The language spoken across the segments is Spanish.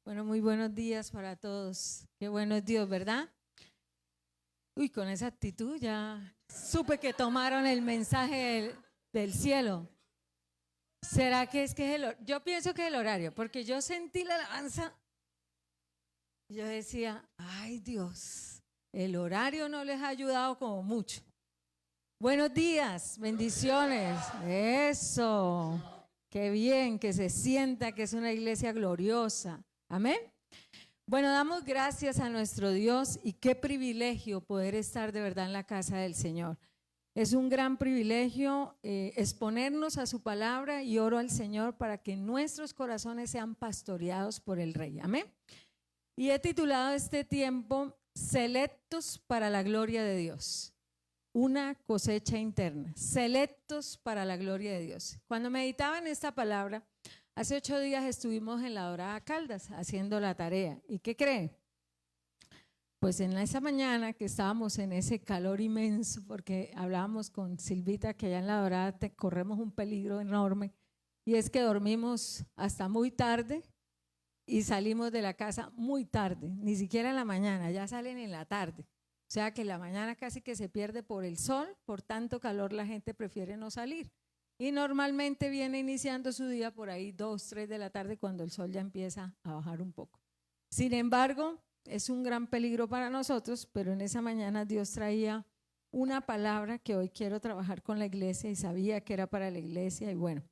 Bueno, muy buenos días para todos. Qué bueno es Dios, ¿verdad? Uy, con esa actitud ya supe que tomaron el mensaje del cielo. ¿Será que es yo pienso que es el horario, porque yo sentí la alabanza. Yo decía, ay Dios, el horario no les ha ayudado como mucho. Buenos días, bendiciones. Eso, qué bien que se sienta que es una iglesia gloriosa. Amén. Bueno, damos gracias a nuestro Dios y qué privilegio poder estar de verdad en la casa del Señor. Es un gran privilegio exponernos a su palabra y oro al Señor para que nuestros corazones sean pastoreados por el Rey. Amén. Y he titulado este tiempo Selectos para la gloria de Dios. Una cosecha interna. Selectos para la gloria de Dios. Cuando meditaba en esta palabra, hace 8 días estuvimos en la Dorada Caldas haciendo la tarea. ¿Y qué creen? Pues en esa mañana que estábamos en ese calor inmenso, porque hablábamos con Silvita que allá en la Dorada corremos un peligro enorme, y es que dormimos hasta muy tarde y salimos de la casa muy tarde, ni siquiera en la mañana, ya salen en la tarde. O sea que la mañana casi que se pierde por el sol, por tanto calor la gente prefiere no salir. Y normalmente viene iniciando su día por ahí 2, 3 de la tarde cuando el sol ya empieza a bajar un poco. Sin embargo, es un gran peligro para nosotros, pero en esa mañana Dios traía una palabra que hoy quiero trabajar con la iglesia y sabía que era para la iglesia y bueno,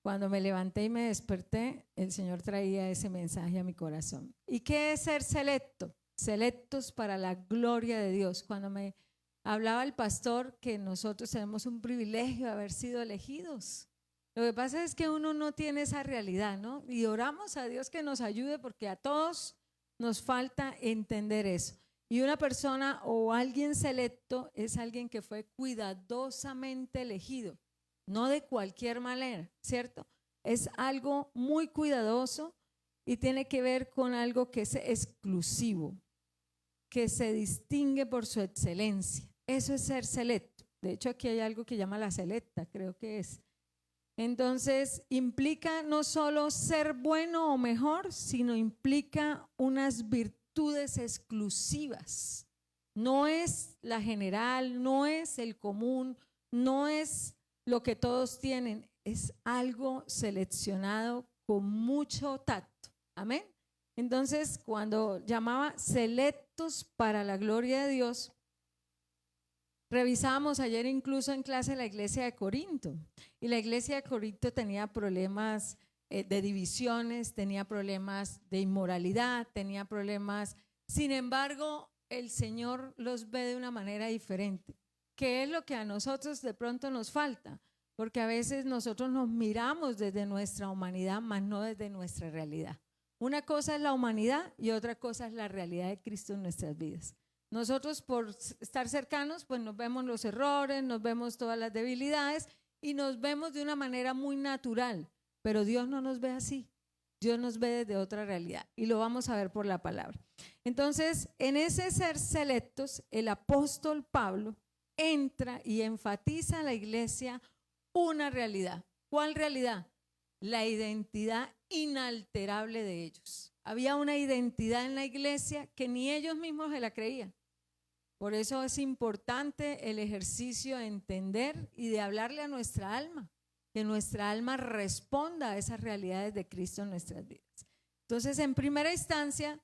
cuando me levanté y me desperté, el Señor traía ese mensaje a mi corazón. ¿Y qué es ser selecto? Selectos para la gloria de Dios. Cuando me hablaba el pastor que nosotros tenemos un privilegio de haber sido elegidos. Lo que pasa es que uno no tiene esa realidad, ¿no? Y oramos a Dios que nos ayude porque a todos nos falta entender eso. Y una persona o alguien selecto es alguien que fue cuidadosamente elegido, no de cualquier manera, ¿cierto? Es algo muy cuidadoso y tiene que ver con algo que es exclusivo, que se distingue por su excelencia. Eso es ser selecto. De hecho, aquí hay algo que llama la selecta, creo que es. Entonces, implica no solo ser bueno o mejor, sino implica unas virtudes exclusivas. No es la general, no es el común, no es lo que todos tienen, es algo seleccionado con mucho tacto. Amén. Entonces, cuando llamaba selectos para la gloria de Dios, revisábamos ayer incluso en clase la iglesia de Corinto, y la iglesia de Corinto tenía problemas de divisiones, tenía problemas de inmoralidad, tenía problemas. Sin embargo, el Señor los ve de una manera diferente. ¿Qué es lo que a nosotros de pronto nos falta? Porque a veces nosotros nos miramos desde nuestra humanidad, más no desde nuestra realidad. Una cosa es la humanidad y otra cosa es la realidad de Cristo en nuestras vidas. Nosotros por estar cercanos, pues nos vemos los errores, nos vemos todas las debilidades y nos vemos de una manera muy natural, pero Dios no nos ve así. Dios nos ve desde otra realidad y lo vamos a ver por la palabra. Entonces, en ese ser selectos, el apóstol Pablo entra y enfatiza a la iglesia una realidad. ¿Cuál realidad? La identidad inalterable de ellos. Había una identidad en la iglesia que ni ellos mismos se la creían. Por eso es importante el ejercicio de entender y de hablarle a nuestra alma, que nuestra alma responda a esas realidades de Cristo en nuestras vidas. Entonces, en primera instancia,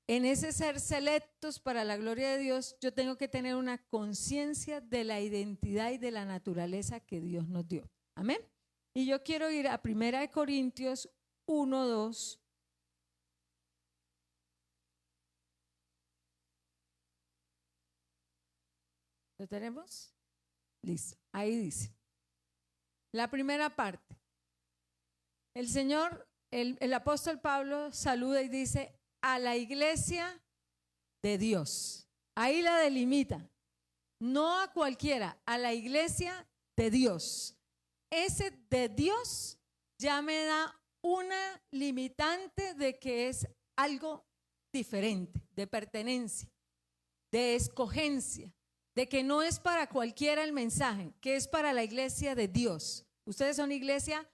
en ese ser selectos para la gloria de Dios, yo tengo que tener una conciencia de la identidad y de la naturaleza que Dios nos dio. Amén. Y yo quiero ir a 1 Corintios 1, 2. ¿Lo tenemos? Listo. Ahí dice. La primera parte. El Señor, el apóstol Pablo saluda y dice a la iglesia de Dios. Ahí la delimita. No a cualquiera, a la iglesia de Dios. Ese de Dios ya me da una limitante de que es algo diferente, de pertenencia, de escogencia, de que no es para cualquiera el mensaje, que es para la iglesia de Dios. Ustedes son iglesia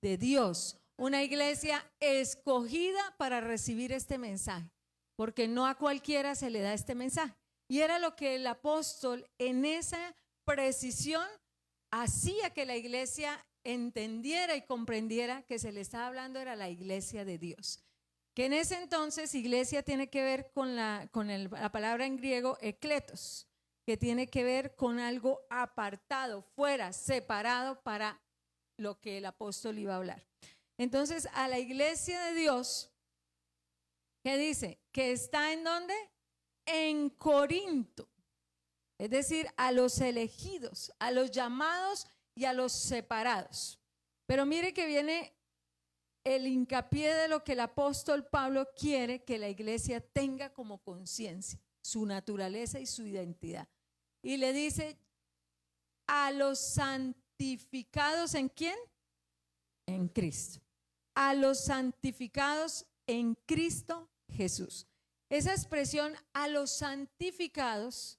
de Dios, una iglesia escogida para recibir este mensaje, porque no a cualquiera se le da este mensaje. Y era lo que el apóstol en esa precisión hacía que la iglesia entendiera y comprendiera que se le estaba hablando era la iglesia de Dios. Que en ese entonces iglesia tiene que ver con la palabra en griego ekletos, que tiene que ver con algo apartado, fuera, separado para lo que el apóstol iba a hablar. Entonces a la iglesia de Dios, ¿qué dice? Que está ¿en dónde? En Corinto. Es decir, a los elegidos, a los llamados y a los separados. Pero mire que viene el hincapié de lo que el apóstol Pablo quiere que la iglesia tenga como conciencia, su naturaleza y su identidad. Y le dice, a los santificados ¿en quién? En Cristo. A los santificados en Cristo Jesús. Esa expresión a los santificados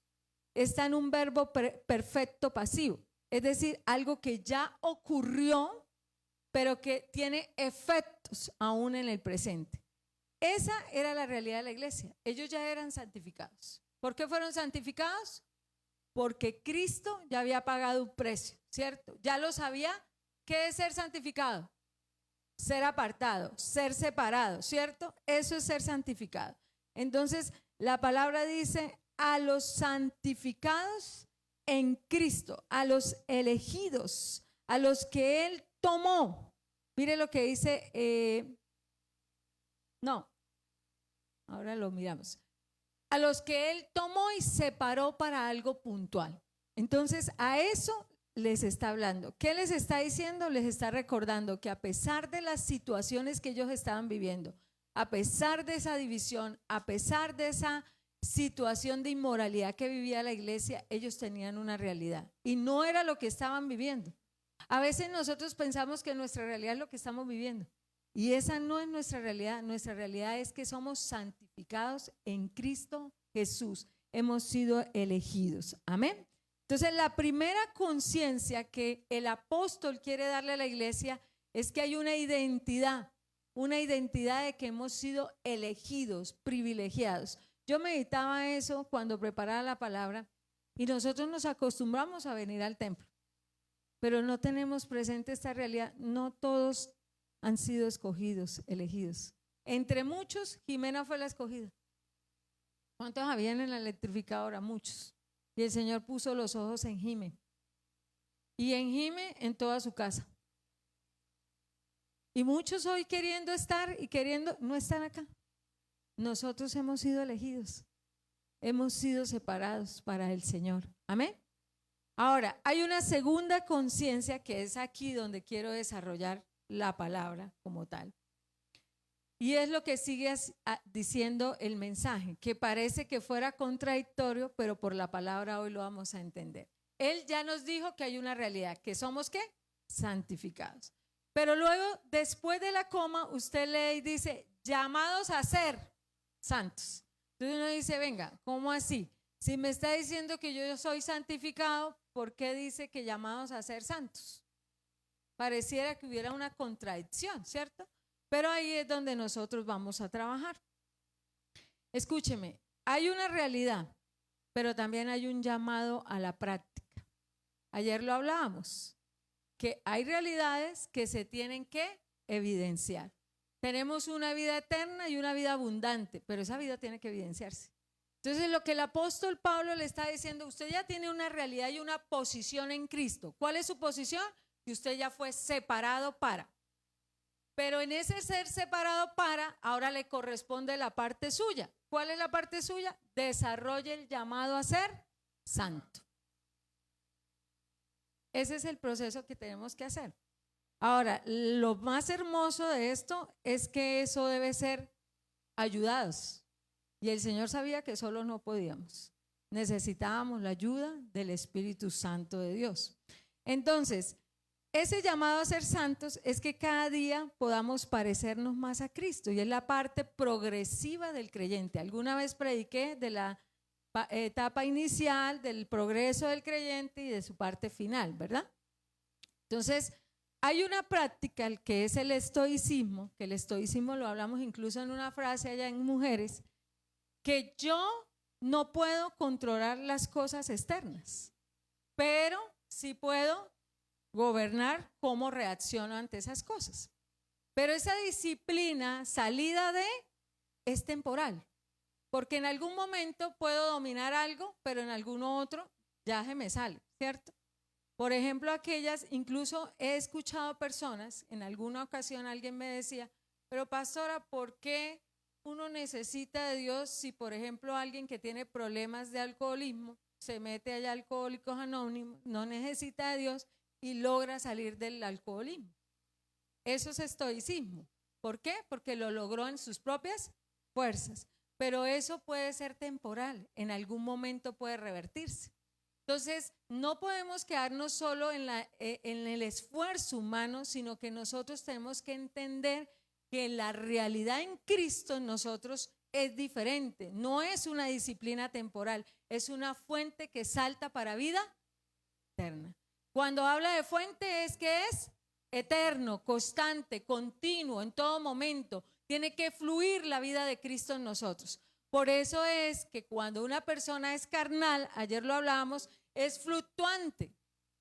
está en un verbo perfecto pasivo, es decir, algo que ya ocurrió, pero que tiene efectos aún en el presente. Esa era la realidad de la iglesia. Ellos ya eran santificados. ¿Por qué fueron santificados? Porque Cristo ya había pagado un precio, ¿cierto? Ya lo sabía. ¿Qué es ser santificado? Ser apartado, ser separado, ¿cierto? Eso es ser santificado. Entonces, la palabra dice a los santificados en Cristo, a los elegidos, a los que Él tomó. Mire lo que dice, ahora lo miramos. A los que Él tomó y separó para algo puntual. Entonces, a eso les está hablando. ¿Qué les está diciendo? Les está recordando que a pesar de las situaciones que ellos estaban viviendo, a pesar de esa división, a pesar de esa situación de inmoralidad que vivía la iglesia, ellos tenían una realidad y no era lo que estaban viviendo. A veces nosotros pensamos que nuestra realidad es lo que estamos viviendo y esa no es nuestra realidad. Nuestra realidad es que somos santificados en Cristo Jesús, hemos sido elegidos. Amén. Entonces la primera conciencia que el apóstol quiere darle a la iglesia es que hay una identidad de que hemos sido elegidos, privilegiados. Yo meditaba eso cuando preparaba la palabra y nosotros nos acostumbramos a venir al templo, pero no tenemos presente esta realidad. No todos han sido escogidos, elegidos. Entre muchos, Jimena fue la escogida. ¿Cuántos habían en la electrificadora? Muchos. Y el Señor puso los ojos en Jime. Y en Jime en toda su casa. Y muchos hoy queriendo estar y queriendo, no están acá. Nosotros hemos sido elegidos. Hemos sido separados para el Señor. Amén. Ahora, hay una segunda conciencia que es aquí donde quiero desarrollar la palabra como tal. Y es lo que sigue diciendo el mensaje, que parece que fuera contradictorio, pero por la palabra hoy lo vamos a entender. Él ya nos dijo que hay una realidad, que somos ¿qué? Santificados. Pero luego, después de la coma, usted lee y dice, llamados a ser santos. Entonces uno dice, venga, ¿cómo así? Si me está diciendo que yo soy santificado, ¿por qué dice que llamados a ser santos? Pareciera que hubiera una contradicción, ¿cierto? Pero ahí es donde nosotros vamos a trabajar. Escúcheme, hay una realidad, pero también hay un llamado a la práctica. Ayer lo hablábamos, que hay realidades que se tienen que evidenciar. Tenemos una vida eterna y una vida abundante, pero esa vida tiene que evidenciarse. Entonces lo que el apóstol Pablo le está diciendo, usted ya tiene una realidad y una posición en Cristo. ¿Cuál es su posición? Que usted ya fue separado para. Pero en ese ser separado para, ahora le corresponde la parte suya. ¿Cuál es la parte suya? Desarrolle el llamado a ser santo. Ese es el proceso que tenemos que hacer. Ahora, lo más hermoso de esto es que eso debe ser ayudados. Y el Señor sabía que solo no podíamos. Necesitábamos la ayuda del Espíritu Santo de Dios. Entonces, ese llamado a ser santos es que cada día podamos parecernos más a Cristo y es la parte progresiva del creyente. Alguna vez prediqué de la etapa inicial, del progreso del creyente y de su parte final, ¿verdad? Entonces, hay una práctica que es el estoicismo, que el estoicismo lo hablamos incluso en una frase allá en Mujeres, que yo no puedo controlar las cosas externas, pero sí puedo gobernar cómo reacciono ante esas cosas. Pero esa disciplina salida de es temporal, porque en algún momento puedo dominar algo, pero en algún otro ya se me sale, ¿cierto? Por ejemplo, incluso he escuchado personas, en alguna ocasión alguien me decía, pero pastora, ¿por qué uno necesita de Dios si, por ejemplo, alguien que tiene problemas de alcoholismo se mete allá a Alcohólicos Anónimos, no necesita de Dios y logra salir del alcoholismo? Eso es estoicismo. ¿Por qué? Porque lo logró en sus propias fuerzas. Pero eso puede ser temporal, en algún momento puede revertirse. Entonces, no podemos quedarnos solo en el esfuerzo humano, sino que nosotros tenemos que entender que la realidad en Cristo en nosotros es diferente. No es una disciplina temporal, es una fuente que salta para vida eterna. Cuando habla de fuente es que es eterno, constante, continuo, en todo momento. Tiene que fluir la vida de Cristo en nosotros. Por eso es que cuando una persona es carnal, ayer lo hablábamos, es fluctuante.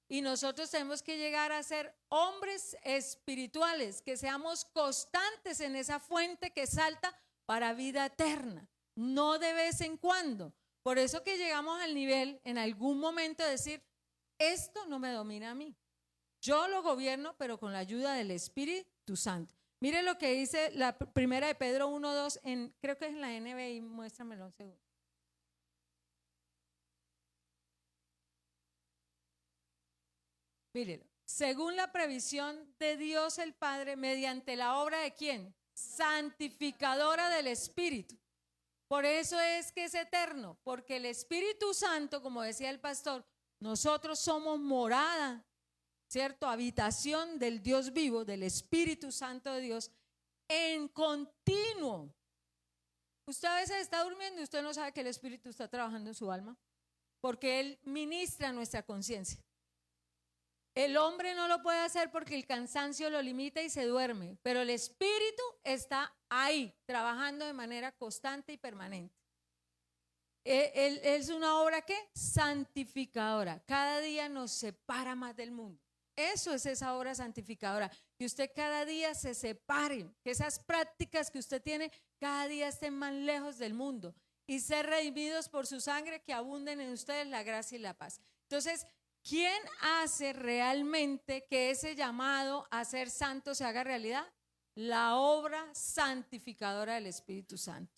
Y nosotros tenemos que llegar a ser hombres espirituales, que seamos constantes en esa fuente que salta para vida eterna, no de vez en cuando. Por eso que llegamos al nivel en algún momento de decir, esto no me domina a mí. Yo lo gobierno, pero con la ayuda del Espíritu Santo. Mire lo que dice la primera de Pedro 1:2, creo que es en la NBI, muéstramelo un segundo. Mírelo. Según la previsión de Dios el Padre, mediante la obra de ¿quién? Santificadora del Espíritu. Por eso es que es eterno, porque el Espíritu Santo, como decía el pastor, nosotros somos morada, ¿cierto? Habitación del Dios vivo, del Espíritu Santo de Dios, en continuo. Usted a veces está durmiendo y usted no sabe que el Espíritu está trabajando en su alma, porque Él ministra nuestra conciencia. El hombre no lo puede hacer porque el cansancio lo limita y se duerme, pero el Espíritu está ahí, trabajando de manera constante y permanente. Él es una obra ¿qué? Santificadora. Cada día nos separa más del mundo. Eso es esa obra santificadora. Que usted cada día se separe, que esas prácticas que usted tiene cada día estén más lejos del mundo y ser redimidos por su sangre, que abunden en ustedes la gracia y la paz. Entonces, ¿quién hace realmente que ese llamado a ser santo se haga realidad? La obra santificadora del Espíritu Santo.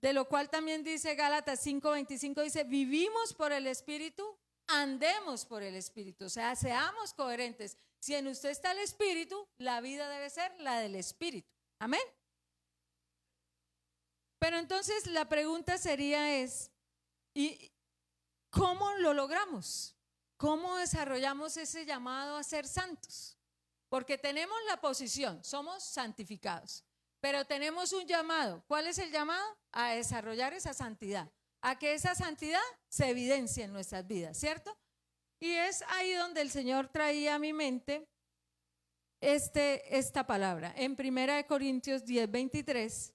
De lo cual también dice Gálatas 5:25, dice, vivimos por el Espíritu, andemos por el Espíritu. O sea, seamos coherentes. Si en usted está el Espíritu, la vida debe ser la del Espíritu. Amén. Pero entonces la pregunta sería ¿y cómo lo logramos? ¿Cómo desarrollamos ese llamado a ser santos? Porque tenemos la posición, somos santificados, pero tenemos un llamado. ¿Cuál es el llamado? A desarrollar esa santidad, a que esa santidad se evidencie en nuestras vidas, ¿cierto? Y es ahí donde el Señor traía a mi mente esta palabra. En 1 Corintios 10:23,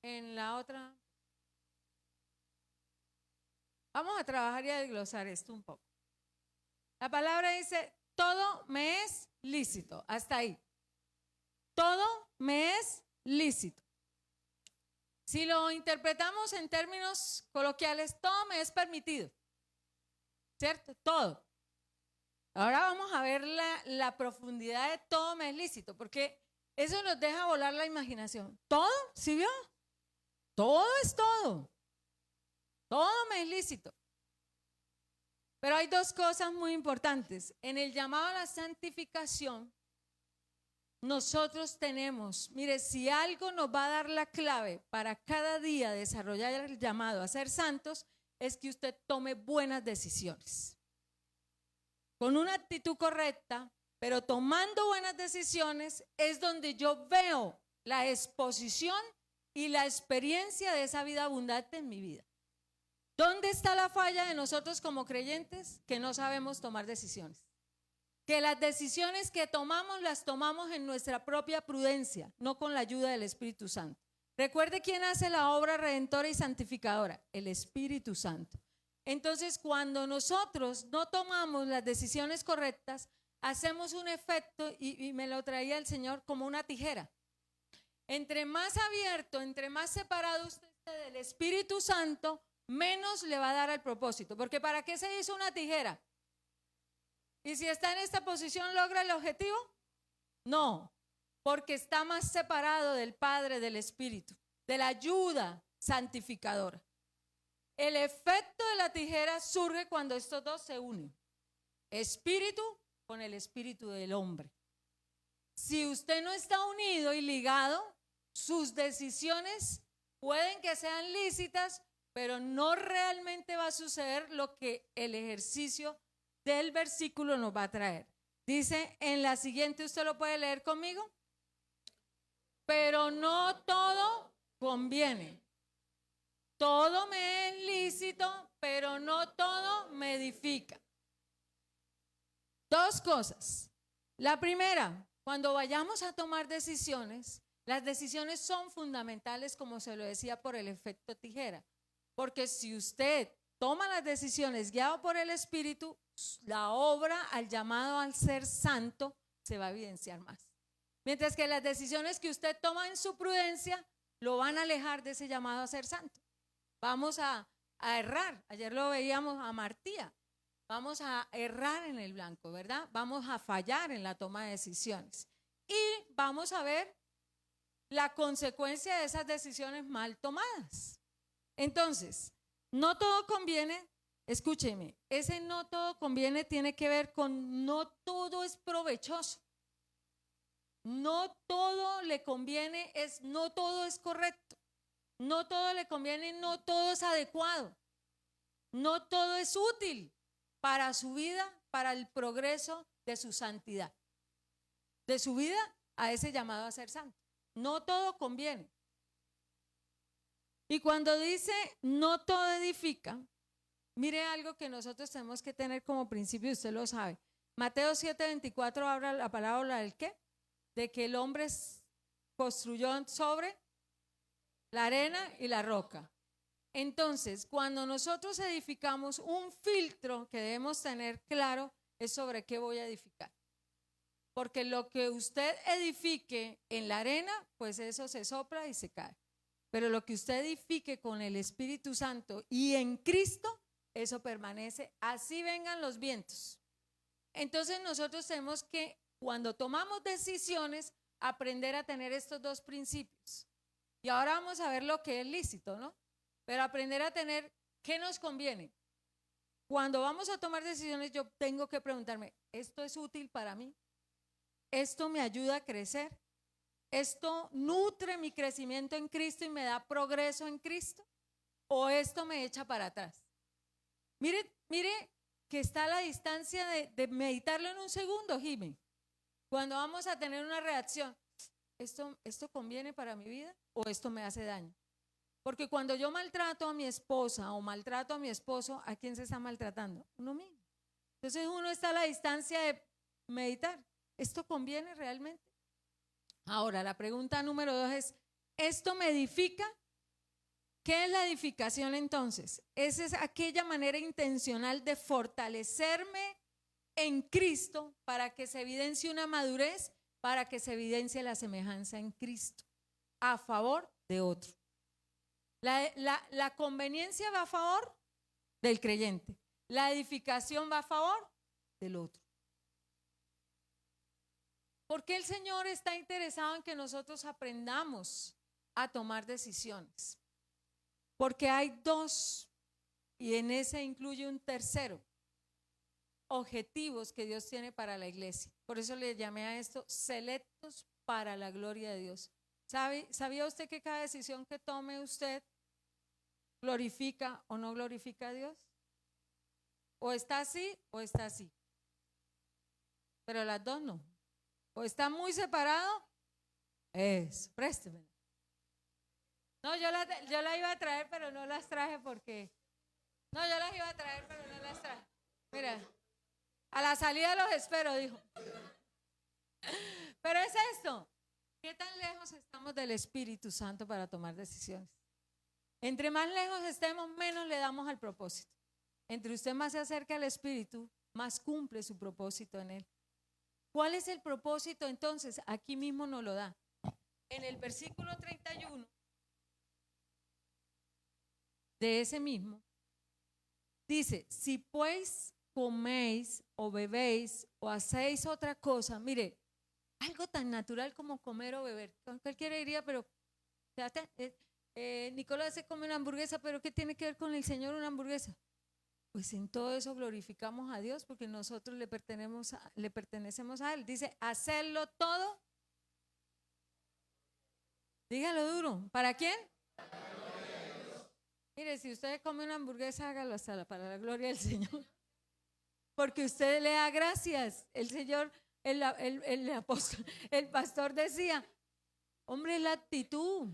en la otra, vamos a trabajar y a desglosar esto un poco. La palabra dice, todo me es lícito, hasta ahí. Todo me es lícito. Si lo interpretamos en términos coloquiales, todo me es permitido, ¿cierto? Todo. Ahora vamos a ver la profundidad de todo me es lícito, porque eso nos deja volar la imaginación. ¿Todo? ¿Sí vio? Todo es todo. Todo me es lícito. Pero hay dos cosas muy importantes. En el llamado a la santificación, nosotros tenemos, mire, si algo nos va a dar la clave para cada día desarrollar el llamado a ser santos, es que usted tome buenas decisiones. Con una actitud correcta, pero tomando buenas decisiones, es donde yo veo la exposición y la experiencia de esa vida abundante en mi vida. ¿Dónde está la falla de nosotros como creyentes? Que no sabemos tomar decisiones. Que las decisiones que tomamos las tomamos en nuestra propia prudencia, no con la ayuda del Espíritu Santo. Recuerde quién hace la obra redentora y santificadora, el Espíritu Santo. Entonces, cuando nosotros no tomamos las decisiones correctas, hacemos un efecto, y me lo traía el Señor, como una tijera. Entre más abierto, entre más separado usted esté del Espíritu Santo, menos le va a dar al propósito. Porque ¿para qué se hizo una tijera? ¿Y si está en esta posición logra el objetivo? No, porque está más separado del Padre, del Espíritu, de la ayuda santificadora. El efecto de la tijera surge cuando estos dos se unen. Espíritu con el espíritu del hombre. Si usted no está unido y ligado, sus decisiones pueden que sean lícitas, pero no realmente va a suceder lo que el ejercicio del versículo nos va a traer. Dice en la siguiente, usted lo puede leer conmigo. Pero no todo conviene. Todo me es lícito, pero no todo me edifica. Dos cosas. La primera, cuando vayamos a tomar decisiones, las decisiones son fundamentales, como se lo decía, por el efecto tijera. Porque si usted toma las decisiones guiado por el Espíritu, la obra al llamado al ser santo se va a evidenciar más. Mientras que las decisiones que usted toma en su prudencia lo van a alejar de ese llamado a ser santo. Vamos a errar. Ayer lo veíamos a Martía. Vamos a errar en el blanco, ¿verdad? Vamos a fallar en la toma de decisiones. Y vamos a ver la consecuencia de esas decisiones mal tomadas. Entonces, no todo conviene, escúcheme, ese no todo conviene tiene que ver con no todo es provechoso. No todo le conviene, no todo es correcto. No todo le conviene, no todo es adecuado. No todo es útil para su vida, para el progreso de su santidad. De su vida a ese llamado a ser santo. No todo conviene. Y cuando dice no todo edifica, mire algo que nosotros tenemos que tener como principio, usted lo sabe. Mateo 7:24 habla la palabra del qué? De que el hombre construyó sobre la arena y la roca. Entonces, cuando nosotros edificamos, un filtro que debemos tener claro es sobre qué voy a edificar. Porque lo que usted edifique en la arena, pues eso se sopla y se cae. Pero lo que usted edifique con el Espíritu Santo y en Cristo, eso permanece, así vengan los vientos. Entonces nosotros tenemos que, cuando tomamos decisiones, aprender a tener estos dos principios. Y ahora vamos a ver lo que es lícito, ¿no? Pero aprender a tener qué nos conviene. Cuando vamos a tomar decisiones, yo tengo que preguntarme, ¿esto es útil para mí? ¿Esto me ayuda a crecer? ¿Esto nutre mi crecimiento en Cristo y me da progreso en Cristo? ¿O esto me echa para atrás? Mire que está a la distancia de meditarlo en un segundo, Jimmy. Cuando vamos a tener una reacción, ¿esto conviene para mi vida o esto me hace daño? Porque cuando yo maltrato a mi esposa o maltrato a mi esposo, ¿a quién se está maltratando? Uno mismo. Entonces uno está a la distancia de meditar. ¿Esto conviene realmente? Ahora, la pregunta número 2 es, ¿esto me edifica? ¿Qué es la edificación entonces? Esa es aquella manera intencional de fortalecerme en Cristo para que se evidencie una madurez, para que se evidencie la semejanza en Cristo a favor de otro. La conveniencia va a favor del creyente. La edificación va a favor del otro. ¿Por qué el Señor está interesado en que nosotros aprendamos a tomar decisiones? Porque hay dos, y en ese incluye un tercero, objetivos que Dios tiene para la iglesia. Por eso le llamé a esto selectos para la gloria de Dios. ¿Sabía usted que cada decisión que tome usted glorifica o no glorifica a Dios? O está así o está así. Pero las dos no. O está muy separado, présteme. No, yo la iba a traer, pero no las traje porque No, yo las iba a traer, pero no las traje. Mira, a la salida los espero, dijo. Pero es esto. ¿Qué tan lejos estamos del Espíritu Santo para tomar decisiones? Entre más lejos estemos, menos le damos al propósito. Entre usted más se acerca al Espíritu, más cumple su propósito en él. ¿Cuál es el propósito entonces? Aquí mismo nos lo da. En el versículo 31 de ese mismo, dice, si pues coméis o bebéis o hacéis otra cosa, mire, algo tan natural como comer o beber. Cualquiera diría, pero Nicolás se come una hamburguesa, pero ¿qué tiene que ver con el Señor una hamburguesa? Pues en todo eso glorificamos a Dios porque nosotros le pertenecemos a Él. Dice, hacerlo todo. Dígalo duro. ¿Para quién? Mire, si usted come una hamburguesa, hágalo hasta para la gloria del Señor. Porque usted le da gracias. El Señor, apóstol, el pastor decía, hombre, la actitud,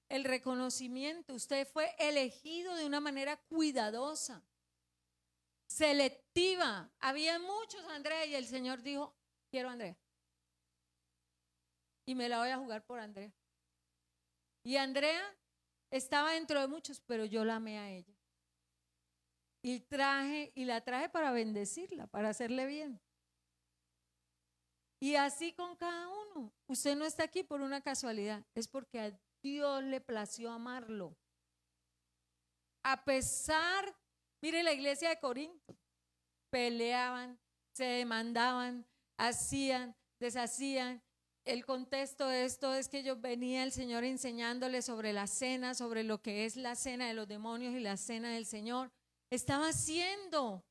el reconocimiento. Usted fue elegido de una manera cuidadosa, selectiva. Había muchos Andrea y el Señor dijo, quiero a Andrea. Y me la voy a jugar por Andrea. Y Andrea estaba dentro de muchos, pero yo la amé a ella. Y la traje para bendecirla, para hacerle bien. Y así con cada uno. Usted no está aquí por una casualidad, es porque a Dios le plació amarlo. A pesar, mire la iglesia de Corinto, peleaban, se demandaban, hacían, deshacían. El contexto de esto es que ellos venía el Señor enseñándoles sobre la cena, sobre lo que es la cena de los demonios y la cena del Señor. Estaba haciendo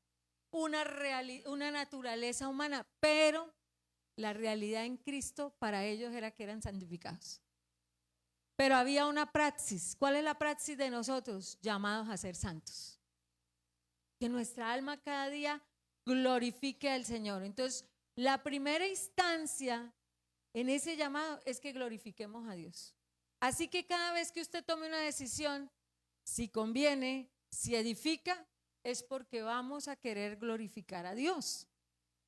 una naturaleza humana, pero la realidad en Cristo para ellos era que eran santificados. Pero había una praxis. ¿Cuál es la praxis de nosotros? Llamados a ser santos. Que nuestra alma cada día glorifique al Señor. Entonces, la primera instancia en ese llamado es que glorifiquemos a Dios. Así que cada vez que usted tome una decisión, si conviene, si edifica, es porque vamos a querer glorificar a Dios.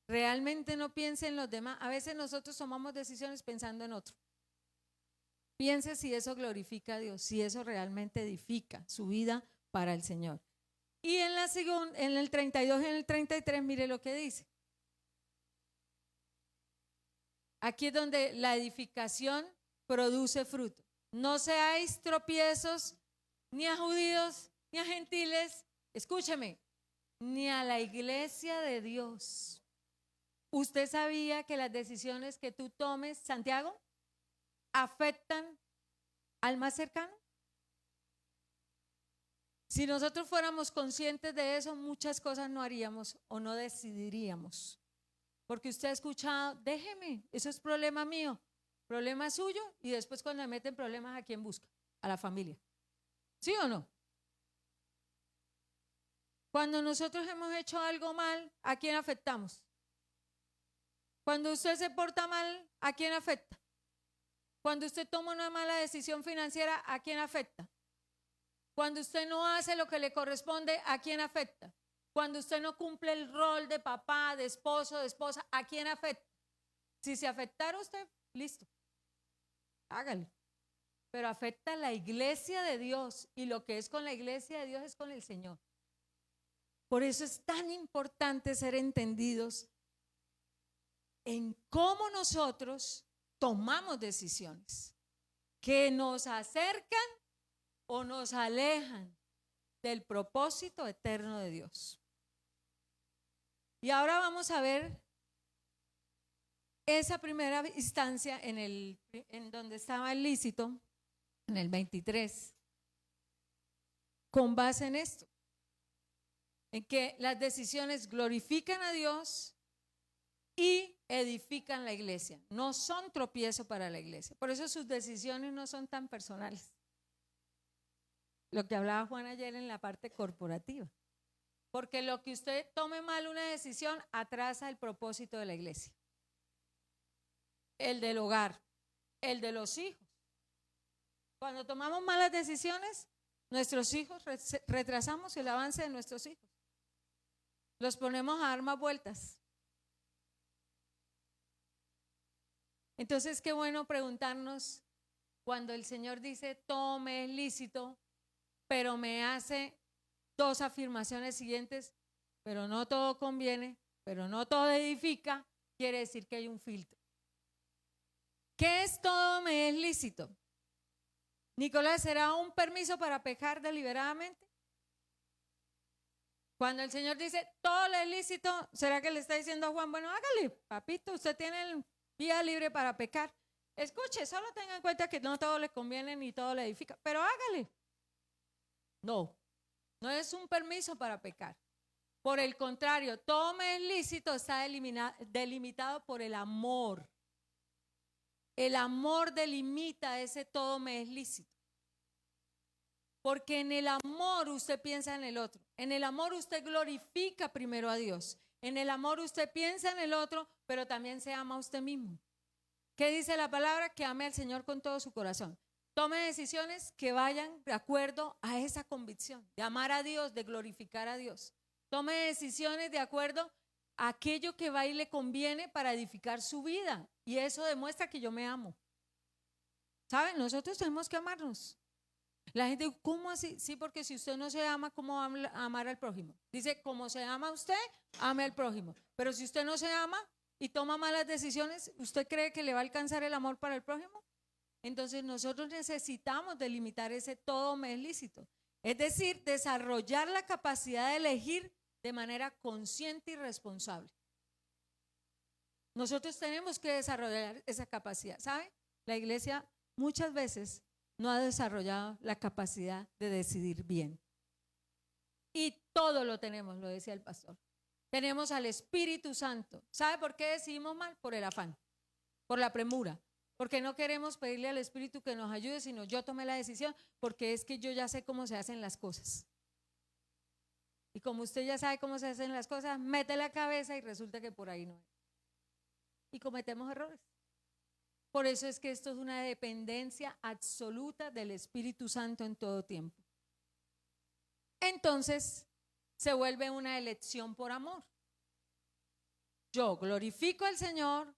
Realmente no piense en los demás. A veces nosotros tomamos decisiones pensando en otro. Piense si eso glorifica a Dios, si eso realmente edifica su vida para el Señor. Y en el 32 y en el 33, mire lo que dice. Aquí es donde la edificación produce fruto. No seáis tropiezos ni a judíos, ni a gentiles, escúcheme, ni a la iglesia de Dios. ¿Usted sabía que las decisiones que tú tomes, Santiago, afectan al más cercano? Si nosotros fuéramos conscientes de eso, muchas cosas no haríamos o no decidiríamos. Porque usted ha escuchado, déjeme, eso es problema mío, problema suyo, y después cuando le meten problemas, ¿a quién busca? A la familia. ¿Sí o no? Cuando nosotros hemos hecho algo mal, ¿a quién afectamos? Cuando usted se porta mal, ¿a quién afecta? Cuando usted toma una mala decisión financiera, ¿a quién afecta? Cuando usted no hace lo que le corresponde, ¿a quién afecta? Cuando usted no cumple el rol de papá, de esposo, de esposa, ¿a quién afecta? Si se afectara a usted, listo, hágalo. Pero afecta a la iglesia de Dios, y lo que es con la iglesia de Dios es con el Señor. Por eso es tan importante ser entendidos en cómo nosotros tomamos decisiones que nos acercan o nos alejan del propósito eterno de Dios. Y ahora vamos a ver esa primera instancia en donde estaba el lícito, en el 23, con base en esto, en que las decisiones glorifican a Dios y edifican la iglesia, no son tropiezo para la iglesia. Por eso sus decisiones no son tan personales. Lo que hablaba Juan ayer en la parte corporativa. Porque lo que usted tome mal una decisión atrasa el propósito de la iglesia. El del hogar, el de los hijos. Cuando tomamos malas decisiones, Nuestros hijos, retrasamos el avance de nuestros hijos. Los ponemos a dar más vueltas. Entonces, qué bueno preguntarnos cuando el Señor dice, todo me es lícito, pero me hace dos afirmaciones siguientes, pero no todo conviene, pero no todo edifica, quiere decir que hay un filtro. ¿Qué es todo me es lícito? Nicolás, ¿será un permiso para pecar deliberadamente? Cuando el Señor dice, todo le es lícito, ¿será que le está diciendo a Juan, bueno, hágale, papito, usted tiene el vía libre para pecar? Escuche, solo tenga en cuenta que no todo le conviene ni todo le edifica, pero hágale. No, no es un permiso para pecar. Por el contrario, todo me es lícito está delimitado por el amor. El amor delimita ese todo me es lícito. Porque en el amor usted piensa en el otro. En el amor usted glorifica primero a Dios. En el amor usted piensa en el otro, pero también se ama a usted mismo. ¿Qué dice la palabra? Que ame al Señor con todo su corazón. Tome decisiones que vayan de acuerdo a esa convicción, de amar a Dios, de glorificar a Dios. Tome decisiones de acuerdo a aquello que va y le conviene para edificar su vida. Y eso demuestra que yo me amo. ¿Saben? Nosotros tenemos que amarnos. La gente, ¿cómo así? Sí, porque si usted no se ama, ¿cómo va a amar al prójimo? Dice, como se ama a usted, ame al prójimo. Pero si usted no se ama y toma malas decisiones, ¿usted cree que le va a alcanzar el amor para el prójimo? Entonces nosotros necesitamos delimitar ese todo me es lícito. Es decir, desarrollar la capacidad de elegir de manera consciente y responsable. Nosotros tenemos que desarrollar esa capacidad. ¿Sabe? La iglesia muchas veces no ha desarrollado la capacidad de decidir bien. Y todo lo tenemos, lo decía el pastor. Tenemos al Espíritu Santo. ¿Sabe por qué decidimos mal? Por el afán, por la premura. Porque no queremos pedirle al Espíritu que nos ayude, sino yo tomé la decisión porque es que yo ya sé cómo se hacen las cosas. Y como usted ya sabe cómo se hacen las cosas, mete la cabeza y resulta que por ahí no es. Y cometemos errores. Por eso es que esto es una dependencia absoluta del Espíritu Santo en todo tiempo. Entonces, se vuelve una elección por amor. Yo glorifico al Señor,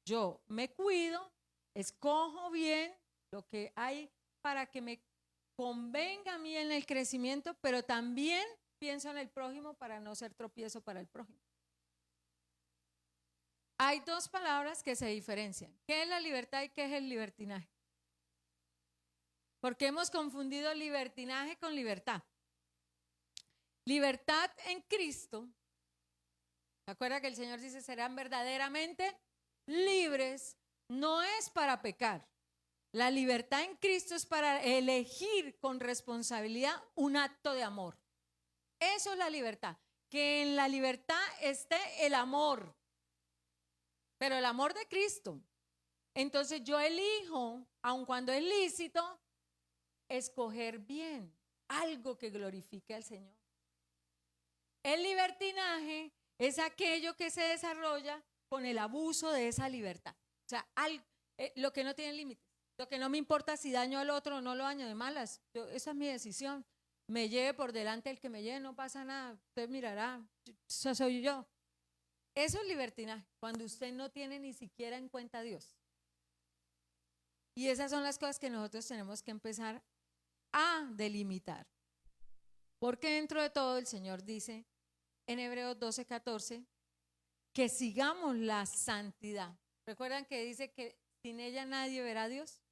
yo me cuido, escojo bien lo que hay para que me convenga a mí en el crecimiento, pero también pienso en el prójimo para no ser tropiezo para el prójimo. Hay dos palabras que se diferencian. ¿Qué es la libertad y qué es el libertinaje? Porque hemos confundido libertinaje con libertad. Libertad en Cristo. ¿Se acuerda que el Señor dice serán verdaderamente libres? No es para pecar. La libertad en Cristo es para elegir con responsabilidad un acto de amor. Eso es la libertad. Que en la libertad esté el amor. Pero el amor de Cristo. Entonces yo elijo, aun cuando es lícito, escoger bien, algo que glorifique al Señor. El libertinaje es aquello que se desarrolla con el abuso de esa libertad. O sea, lo que no tiene límites, lo que no me importa si daño al otro o no lo daño de malas. Esa es mi decisión. Me lleve por delante el que me lleve, no pasa nada. Usted mirará, eso soy yo. Eso es libertinaje, cuando usted no tiene ni siquiera en cuenta a Dios. Y esas son las cosas que nosotros tenemos que empezar a delimitar. Porque dentro de todo el Señor dice en Hebreos 12:14 que sigamos la santidad. ¿Recuerdan que dice que sin ella nadie verá a Dios?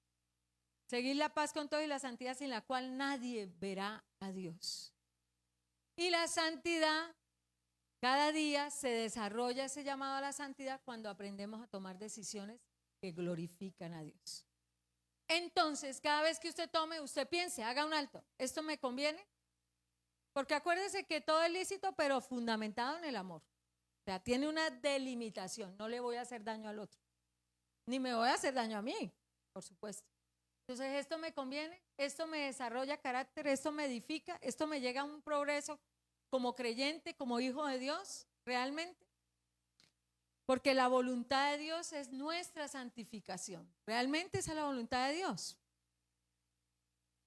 Seguir la paz con todos y la santidad sin la cual nadie verá a Dios. Y la santidad, cada día se desarrolla ese llamado a la santidad cuando aprendemos a tomar decisiones que glorifican a Dios. Entonces, cada vez que usted tome, usted piense, haga un alto. ¿Esto me conviene? Porque acuérdese que todo es lícito, pero fundamentado en el amor. O sea, tiene una delimitación. No le voy a hacer daño al otro. Ni me voy a hacer daño a mí, por supuesto. Entonces, ¿esto me conviene? ¿Esto me desarrolla carácter? ¿Esto me edifica? ¿Esto me llega a un progreso como creyente, como hijo de Dios, realmente? Porque la voluntad de Dios es nuestra santificación. Realmente esa es la voluntad de Dios.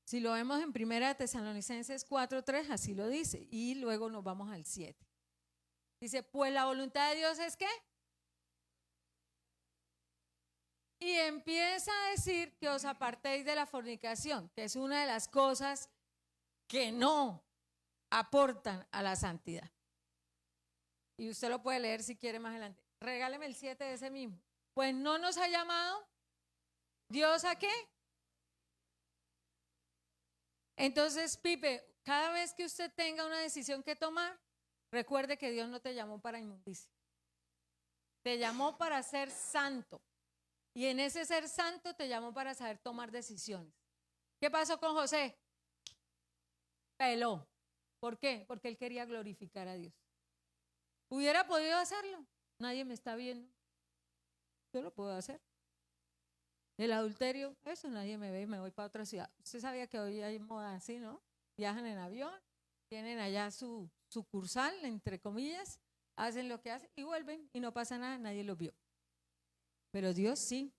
Si lo vemos en 1 Tesalonicenses 4:3, así lo dice. Y luego nos vamos al 7. Dice, pues la voluntad de Dios es ¿qué? Y empieza a decir que os apartéis de la fornicación, que es una de las cosas que no aportan a la santidad. Y usted lo puede leer si quiere más adelante. Regáleme el 7 de ese mismo. Pues no nos ha llamado Dios ¿a qué? Entonces, Pipe, cada vez que usted tenga una decisión que tomar, recuerde que Dios no te llamó para inmundicia. Te llamó para ser santo. Y en ese ser santo te llamó para saber tomar decisiones. ¿Qué pasó con José? Peló. ¿Por qué? Porque él quería glorificar a Dios. ¿Hubiera podido hacerlo? Nadie me está viendo. Yo lo puedo hacer. El adulterio, eso nadie me ve y me voy para otra ciudad. Usted sabía que hoy hay moda así, ¿no? Viajan en avión, tienen allá su sucursal, entre comillas, hacen lo que hacen y vuelven y no pasa nada, nadie lo vio. Pero Dios sí.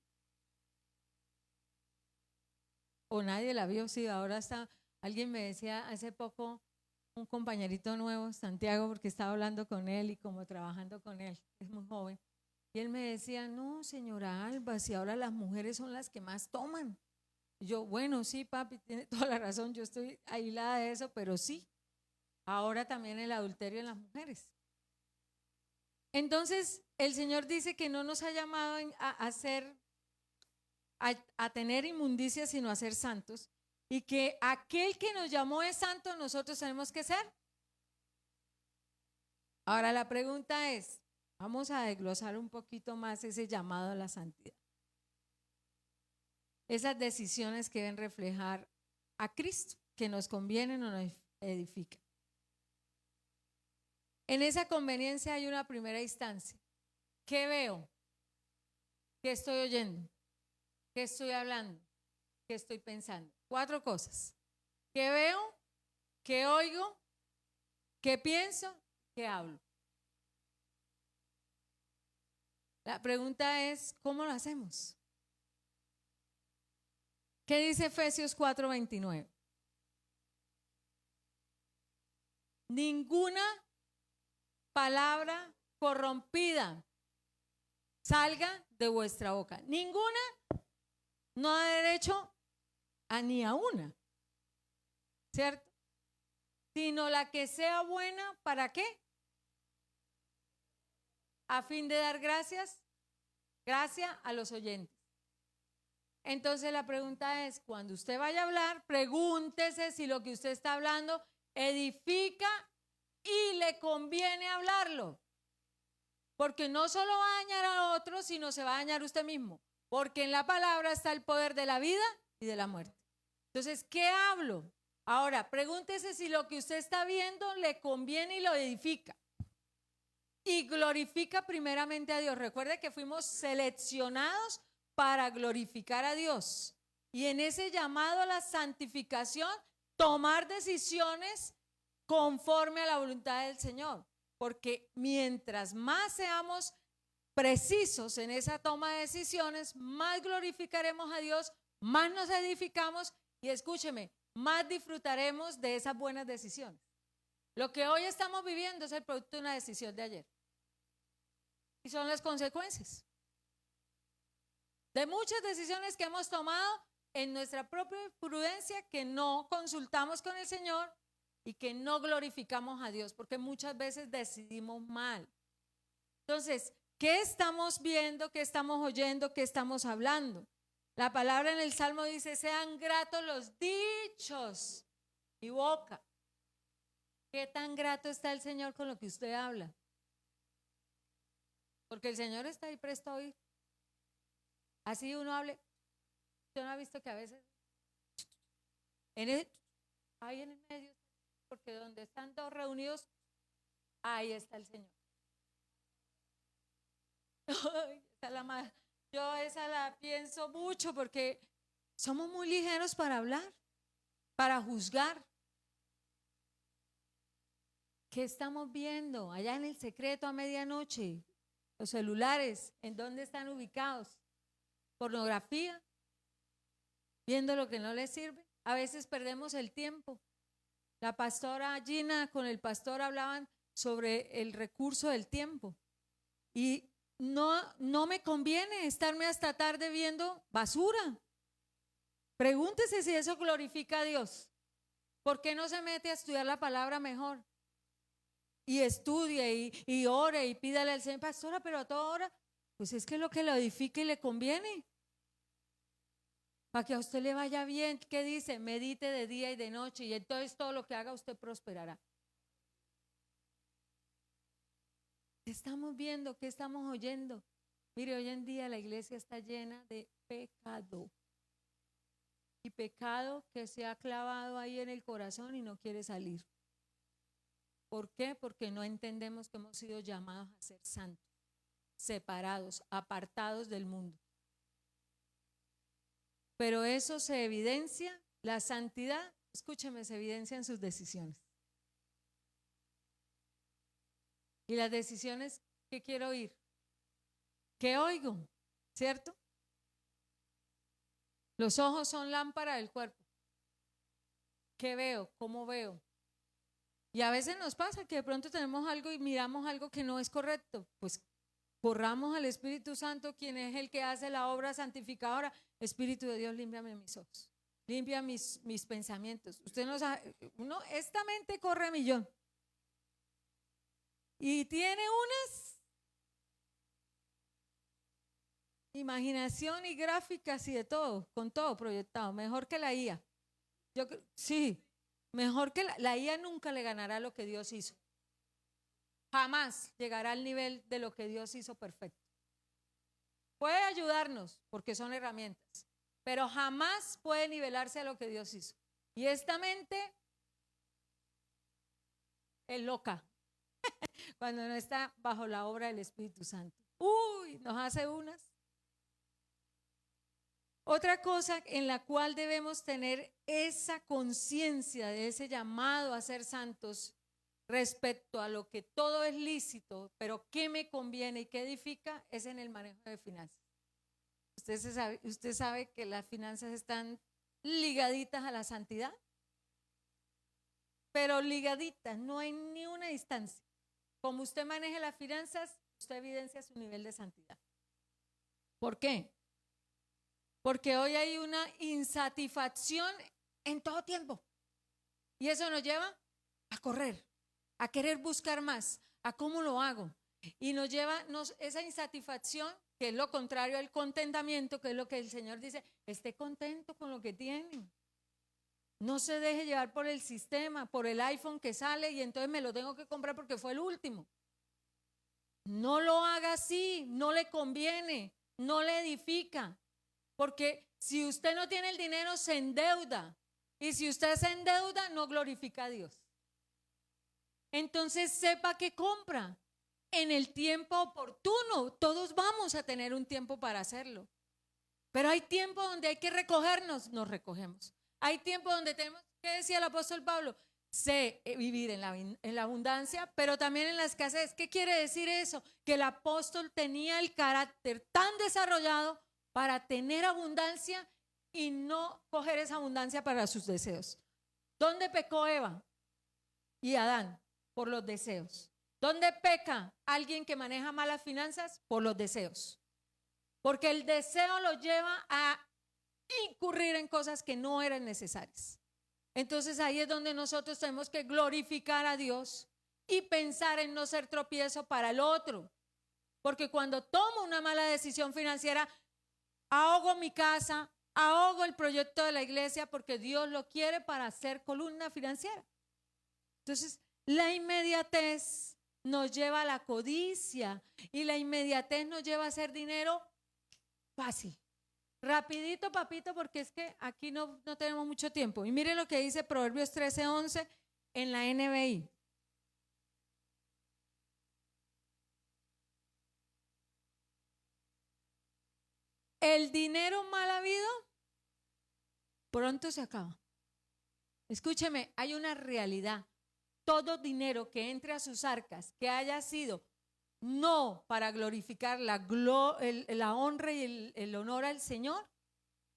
O nadie la vio, sí, ahora está. Alguien me decía hace poco, un compañerito nuevo, Santiago, porque estaba hablando con él y como trabajando con él, es muy joven. Y él me decía, no, señora Alba, si ahora las mujeres son las que más toman. Y yo, bueno, sí, papi, tiene toda la razón, yo estoy aislada de eso, pero sí, ahora también el adulterio en las mujeres. Entonces, el Señor dice que no nos ha llamado a tener inmundicia, sino a ser santos, y que aquel que nos llamó es santo, nosotros tenemos que ser. Ahora la pregunta es, vamos a desglosar un poquito más ese llamado a la santidad. Esas decisiones que deben reflejar a Cristo, que nos convienen o nos edifican. En esa conveniencia hay una primera instancia. ¿Qué veo? ¿Qué estoy oyendo? ¿Qué estoy hablando? ¿Qué estoy pensando? 4 cosas. ¿Qué veo? ¿Qué oigo? ¿Qué pienso? ¿Qué hablo? La pregunta es, ¿cómo lo hacemos? ¿Qué dice Efesios 4:29? Ninguna palabra corrompida salga de vuestra boca. Ninguna no da derecho a ni a una, ¿cierto? Sino la que sea buena, ¿para qué? A fin de dar gracia a los oyentes. Entonces la pregunta es, cuando usted vaya a hablar, pregúntese si lo que usted está hablando edifica y le conviene hablarlo. Porque no solo va a dañar a otros, sino se va a dañar usted mismo. Porque en la palabra está el poder de la vida y de la muerte. Entonces, ¿qué hablo? Ahora, pregúntese si lo que usted está viendo le conviene y lo edifica. Y glorifica primeramente a Dios. Recuerde que fuimos seleccionados para glorificar a Dios. Y en ese llamado a la santificación, tomar decisiones conforme a la voluntad del Señor. Porque mientras más seamos precisos en esa toma de decisiones, más glorificaremos a Dios, más nos edificamos y escúcheme, más disfrutaremos de esas buenas decisiones. Lo que hoy estamos viviendo es el producto de una decisión de ayer. Y son las consecuencias de muchas decisiones que hemos tomado en nuestra propia prudencia, que no consultamos con el Señor y que no glorificamos a Dios, porque muchas veces decidimos mal. Entonces, ¿qué estamos viendo? ¿Qué estamos oyendo? ¿Qué estamos hablando? La palabra en el Salmo dice, sean gratos los dichos y boca. ¿Qué tan grato está el Señor con lo que usted habla? Porque el Señor está ahí presto a oír. Así uno hable. Usted no ha visto que a veces ahí en el medio, porque donde están dos reunidos, ahí está el Señor. Yo esa la pienso mucho porque somos muy ligeros para hablar, para juzgar. ¿Qué estamos viendo allá en el secreto a medianoche? Los celulares, ¿en dónde están ubicados? Pornografía, viendo lo que no les sirve. A veces perdemos el tiempo. La pastora Gina con el pastor hablaban sobre el recurso del tiempo. Y no me conviene estarme hasta tarde viendo basura. Pregúntese si eso glorifica a Dios. ¿Por qué no se mete a estudiar la palabra mejor? Y estudie y ore y pídale al Señor, pastora, pero a toda hora, pues es que es lo que lo edifica y le conviene. Para que a usted le vaya bien, ¿qué dice? Medite de día y de noche y entonces todo lo que haga usted prosperará. ¿Qué estamos viendo? ¿Qué estamos oyendo? Mire, hoy en día la iglesia está llena de pecado. Y pecado que se ha clavado ahí en el corazón y no quiere salir. ¿Por qué? Porque no entendemos que hemos sido llamados a ser santos, separados, apartados del mundo. Pero eso se evidencia, la santidad, escúcheme, se evidencia en sus decisiones. Y las decisiones, ¿qué quiero oír? ¿Qué oigo? ¿Cierto? Los ojos son lámpara del cuerpo. ¿Qué veo? ¿Cómo veo? Y a veces nos pasa que de pronto tenemos algo y miramos algo que no es correcto. Pues corramos al Espíritu Santo, quien es el que hace la obra santificadora. Espíritu de Dios, límpiame mis ojos. Limpia mis pensamientos. Usted no sabe, esta mente corre a millón. Y tiene unas imaginación y gráficas y de todo, con todo proyectado, mejor que la IA. Sí, mejor que la IA nunca le ganará lo que Dios hizo. Jamás llegará al nivel de lo que Dios hizo perfecto. Puede ayudarnos porque son herramientas, pero jamás puede nivelarse a lo que Dios hizo. Y esta mente es loca cuando no está bajo la obra del Espíritu Santo. Uy, nos hace unas. Otra cosa en la cual debemos tener esa conciencia de ese llamado a ser santos respecto a lo que todo es lícito, pero qué me conviene y qué edifica, es en el manejo de finanzas. Usted sabe que las finanzas están ligaditas a la santidad, pero ligaditas, no hay ni una distancia. Como usted maneje las finanzas, usted evidencia su nivel de santidad. ¿Por qué? Porque hoy hay una insatisfacción en todo tiempo. Y eso nos lleva a correr, a querer buscar más, a cómo lo hago. Y nos lleva esa insatisfacción, que es lo contrario al contentamiento, que es lo que el Señor dice, esté contento con lo que tiene. No se deje llevar por el sistema, por el iPhone que sale y entonces me lo tengo que comprar porque fue el último. No lo haga así, no le conviene, no le edifica. Porque si usted no tiene el dinero, se endeuda. Y si usted se endeuda, no glorifica a Dios. Entonces sepa que compra en el tiempo oportuno. Todos vamos a tener un tiempo para hacerlo. Pero hay tiempo donde hay que recogernos, nos recogemos. Hay tiempo donde tenemos, ¿qué decía el apóstol Pablo? Sé vivir en la abundancia, pero también en la escasez. ¿Qué quiere decir eso? Que el apóstol tenía el carácter tan desarrollado para tener abundancia y no coger esa abundancia para sus deseos. ¿Dónde pecó Eva y Adán? Por los deseos. ¿Dónde peca alguien que maneja malas finanzas? Por los deseos. Porque el deseo lo lleva a incurrir en cosas que no eran necesarias. Entonces ahí es donde nosotros tenemos que glorificar a Dios y pensar en no ser tropiezo para el otro. Porque cuando tomo una mala decisión financiera, ahogo mi casa, ahogo el proyecto de la iglesia porque Dios lo quiere para hacer columna financiera. Entonces, la inmediatez nos lleva a la codicia y la inmediatez nos lleva a hacer dinero fácil. Rapidito, papito, porque es que aquí no tenemos mucho tiempo. Y mire lo que dice Proverbios 13:11 en la NBI. El dinero mal habido pronto se acaba. Escúcheme, hay una realidad. Todo dinero que entre a sus arcas, que haya sido no para glorificar la honra y el honor al Señor,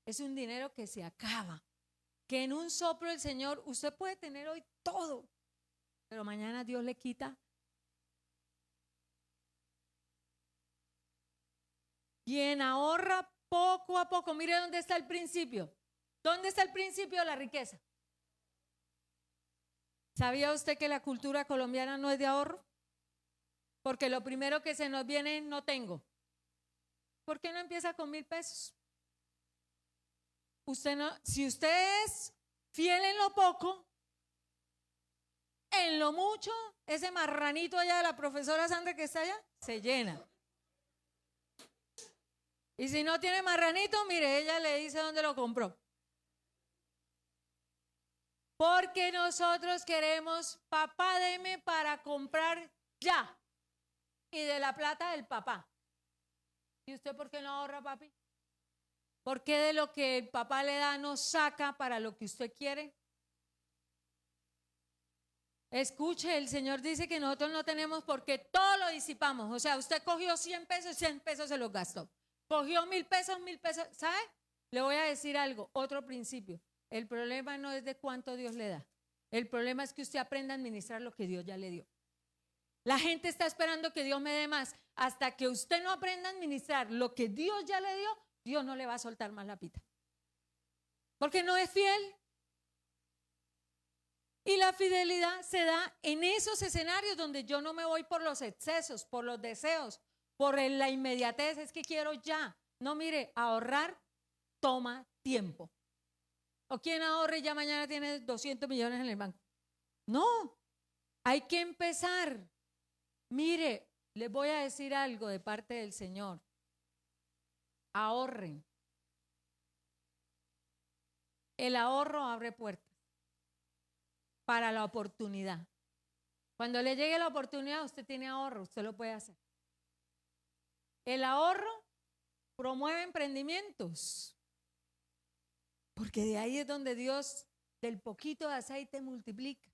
es un dinero que se acaba, que en un soplo del Señor usted puede tener hoy todo, pero mañana Dios le quita. Quien ahorra poco a poco, mire dónde está el principio. ¿Dónde está el principio de la riqueza? ¿Sabía usted que la cultura colombiana no es de ahorro? Porque lo primero que se nos viene, no tengo. ¿Por qué no empieza con 1,000 pesos? Usted no, si usted es fiel en lo poco, en lo mucho, ese marranito allá de la profesora Sandra que está allá, se llena. Y si no tiene marranito, mire, ella le dice dónde lo compró. Porque nosotros queremos, papá, deme para comprar ya. Y de la plata del papá. ¿Y usted por qué no ahorra, papi? ¿Por qué de lo que el papá le da no saca para lo que usted quiere? Escuche, el Señor dice que nosotros no tenemos porque todo lo disipamos. O sea, usted cogió 100 pesos, 100 pesos se los gastó. Cogió 1,000 pesos, 1,000 pesos. ¿Sabe? Le voy a decir algo, otro principio. El problema no es de cuánto Dios le da. El problema es que usted aprenda a administrar lo que Dios ya le dio. La gente está esperando que Dios me dé más. Hasta que usted no aprenda a administrar lo que Dios ya le dio, Dios no le va a soltar más la pita. Porque no es fiel. Y la fidelidad se da en esos escenarios donde yo no me voy por los excesos, por los deseos, por la inmediatez, es que quiero ya. No, mire, ahorrar toma tiempo. ¿O quién ahorra y ya mañana tiene 200 millones en el banco? No, hay que empezar. Mire, les voy a decir algo de parte del Señor. Ahorren. El ahorro abre puertas para la oportunidad. Cuando le llegue la oportunidad, usted tiene ahorro, usted lo puede hacer. El ahorro promueve emprendimientos, porque de ahí es donde Dios del poquito de aceite multiplica.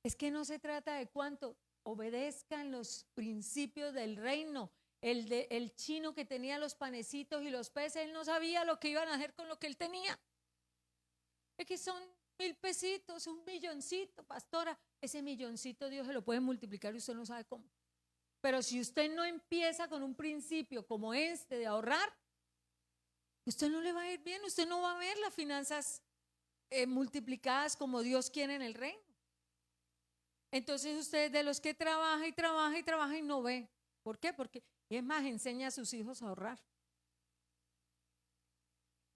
Es que no se trata de cuánto, obedezcan los principios del reino. El chino que tenía los panecitos y los peces, él no sabía lo que iban a hacer con lo que él tenía. Es que son 1,000 pesitos, 1,000,000, pastora. Ese milloncito Dios se lo puede multiplicar y usted no sabe cómo. Pero si usted no empieza con un principio como este de ahorrar, usted no le va a ir bien, usted no va a ver las finanzas multiplicadas como Dios quiere en el reino. Entonces usted de los que trabaja y trabaja y trabaja y no ve. ¿Por qué? Porque es más, enseña a sus hijos a ahorrar.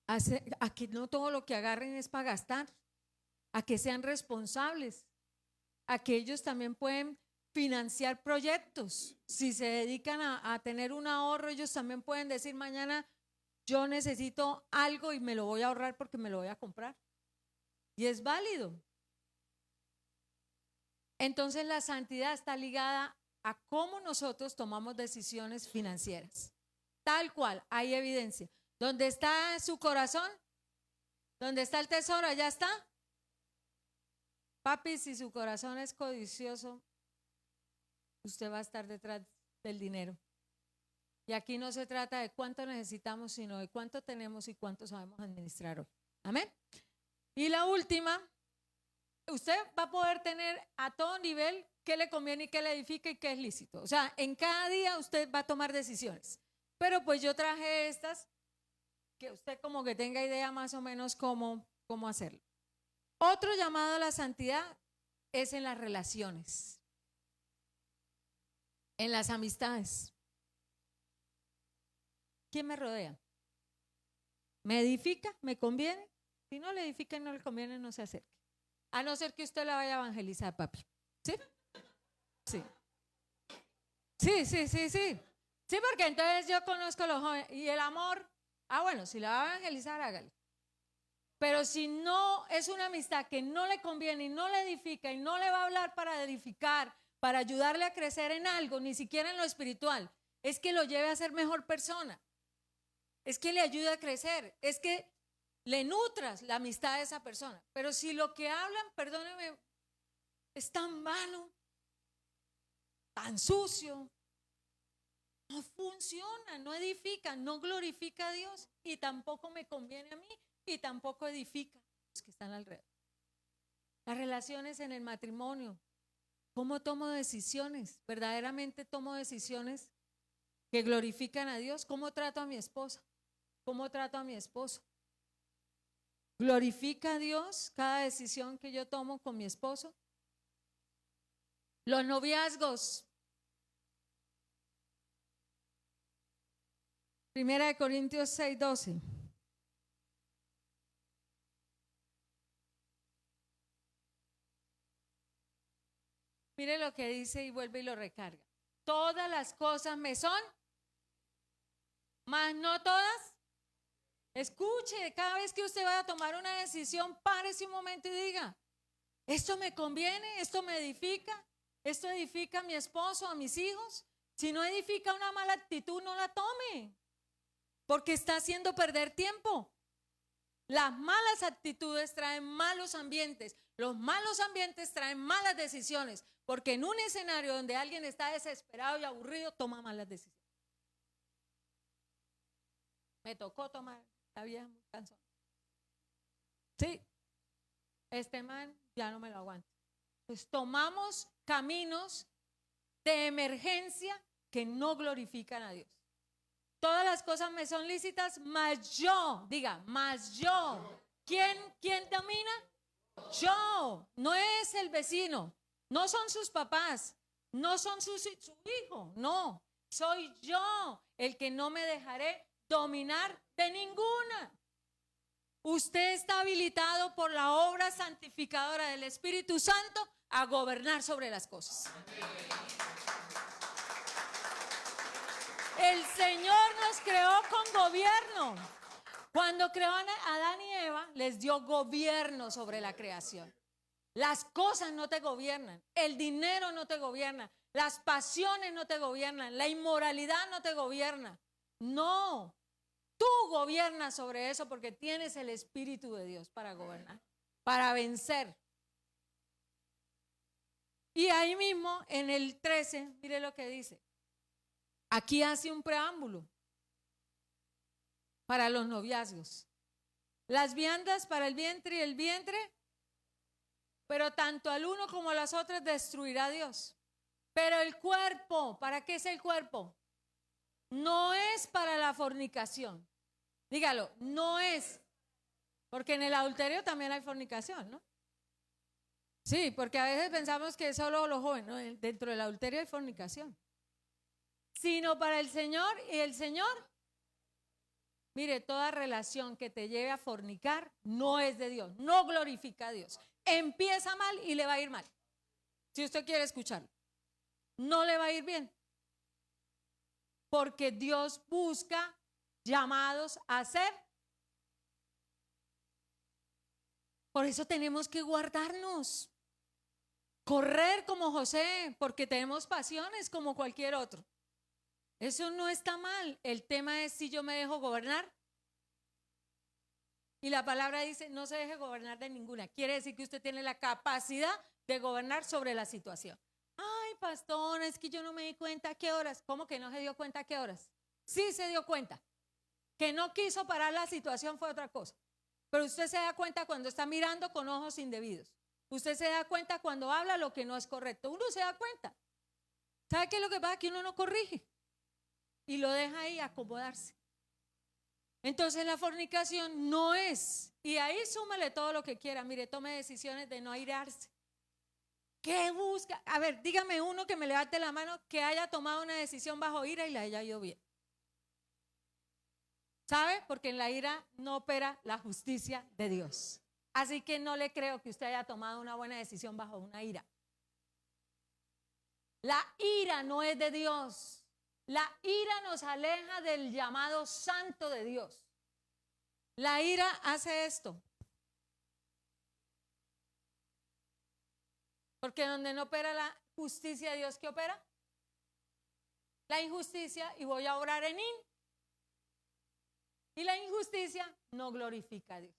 A que no todo lo que agarren es para gastar. A que sean responsables. A que ellos también pueden financiar proyectos. Si se dedican a tener un ahorro, ellos también pueden decir mañana yo necesito algo y me lo voy a ahorrar porque me lo voy a comprar. Y es válido. Entonces la santidad está ligada a cómo nosotros tomamos decisiones financieras. Tal cual, hay evidencia. ¿Dónde está su corazón? ¿Dónde está el tesoro? ¿Allá está? Papi, si su corazón es codicioso, usted va a estar detrás del dinero. Y aquí no se trata de cuánto necesitamos, sino de cuánto tenemos y cuánto sabemos administrar hoy. Amén. Y la última, usted va a poder tener a todo nivel qué le conviene y qué le edifica y qué es lícito. O sea, en cada día usted va a tomar decisiones. Pero pues yo traje estas, que usted como que tenga idea más o menos cómo hacerlo. Otro llamado a la santidad es en las relaciones, en las amistades. ¿Quién me rodea? ¿Me edifica? ¿Me conviene? Si no le edifica y no le conviene, no se acerque. A no ser que usted la vaya a evangelizar, papi. ¿Sí? Sí. Sí. Sí, porque entonces yo conozco a los jóvenes. Y el amor, bueno, si la va a evangelizar, hágale. Pero si no es una amistad que no le conviene y no le edifica y no le va a hablar para edificar, para ayudarle a crecer en algo, ni siquiera en lo espiritual, es que lo lleve a ser mejor persona. Es que le ayude a crecer. Es que le nutras la amistad de esa persona. Pero si lo que hablan, perdóneme, es tan vano, tan sucio, no funciona, no edifica, no glorifica a Dios y tampoco me conviene a mí y tampoco edifica a los que están alrededor. Las relaciones en el matrimonio. ¿Cómo tomo decisiones? ¿Verdaderamente tomo decisiones que glorifican a Dios? ¿Cómo trato a mi esposa? ¿Cómo trato a mi esposo? ¿Glorifica a Dios cada decisión que yo tomo con mi esposo? Los noviazgos. 1 Corintios 6:12. Mire lo que dice y vuelve y lo recarga. Todas las cosas me son, mas no todas. Escuche, cada vez que usted vaya a tomar una decisión, párese un momento y diga, ¿esto me conviene? ¿Esto me edifica? ¿Esto edifica a mi esposo, a mis hijos? Si no edifica una mala actitud, no la tome, porque está haciendo perder tiempo. Las malas actitudes traen malos ambientes. Los malos ambientes traen malas decisiones, porque en un escenario donde alguien está desesperado y aburrido, toma malas decisiones. Me tocó tomar, la vieja muy cansona. Sí, este man ya no me lo aguanto. Pues tomamos caminos de emergencia que no glorifican a Dios. Todas las cosas me son lícitas, mas yo, diga, mas yo. ¿Quién domina? Yo. No es el vecino, no son sus papás, no son su hijo, no. Soy yo el que no me dejaré dominar de ninguna. Usted está habilitado por la obra santificadora del Espíritu Santo a gobernar sobre las cosas. El Señor nos creó con gobierno. Cuando creó a Adán y Eva, les dio gobierno sobre la creación. Las cosas no te gobiernan, el dinero no te gobierna, las pasiones no te gobiernan, la inmoralidad no te gobierna. No, tú gobiernas sobre eso porque tienes el Espíritu de Dios para gobernar, para vencer. Y ahí mismo en el 13, mire lo que dice. Aquí hace un preámbulo para los noviazgos. Las viandas para el vientre y el vientre, pero tanto al uno como a las otras destruirá Dios. Pero el cuerpo, ¿para qué es el cuerpo? No es para la fornicación. Dígalo, no es. Porque en el adulterio también hay fornicación, ¿no? Sí, porque a veces pensamos que solo los jóvenes, ¿no? Dentro del adulterio hay fornicación. Sino para el Señor, y el Señor, mire, toda relación que te lleve a fornicar no es de Dios, no glorifica a Dios. Empieza mal y le va a ir mal. Si usted quiere escucharlo, no le va a ir bien. Porque Dios busca llamados a ser. Por eso tenemos que guardarnos, correr como José, porque tenemos pasiones como cualquier otro. Eso no está mal. El tema es si yo me dejo gobernar. Y la palabra dice, no se deje gobernar de ninguna. Quiere decir que usted tiene la capacidad de gobernar sobre la situación. Ay, pastor, es que yo no me di cuenta a qué horas. ¿Cómo que no se dio cuenta a qué horas? Sí se dio cuenta. Que no quiso parar la situación fue otra cosa. Pero usted se da cuenta cuando está mirando con ojos indebidos. Usted se da cuenta cuando habla lo que no es correcto. Uno se da cuenta. ¿Sabe qué es lo que pasa? Que uno no corrige. Y lo deja ahí acomodarse. Entonces la fornicación no es. Y ahí súmale todo lo que quiera. Mire, tome decisiones de no airarse. ¿Qué busca? A ver, dígame uno que me levante la mano que haya tomado una decisión bajo ira y la haya ido bien. ¿Sabe? Porque en la ira no opera la justicia de Dios. Así que no le creo que usted haya tomado una buena decisión bajo una ira. La ira no es de Dios. La ira nos aleja del llamado santo de Dios. La ira hace esto. Porque donde no opera la justicia de Dios, ¿qué opera? La injusticia, y voy a orar en in. Y la injusticia no glorifica a Dios.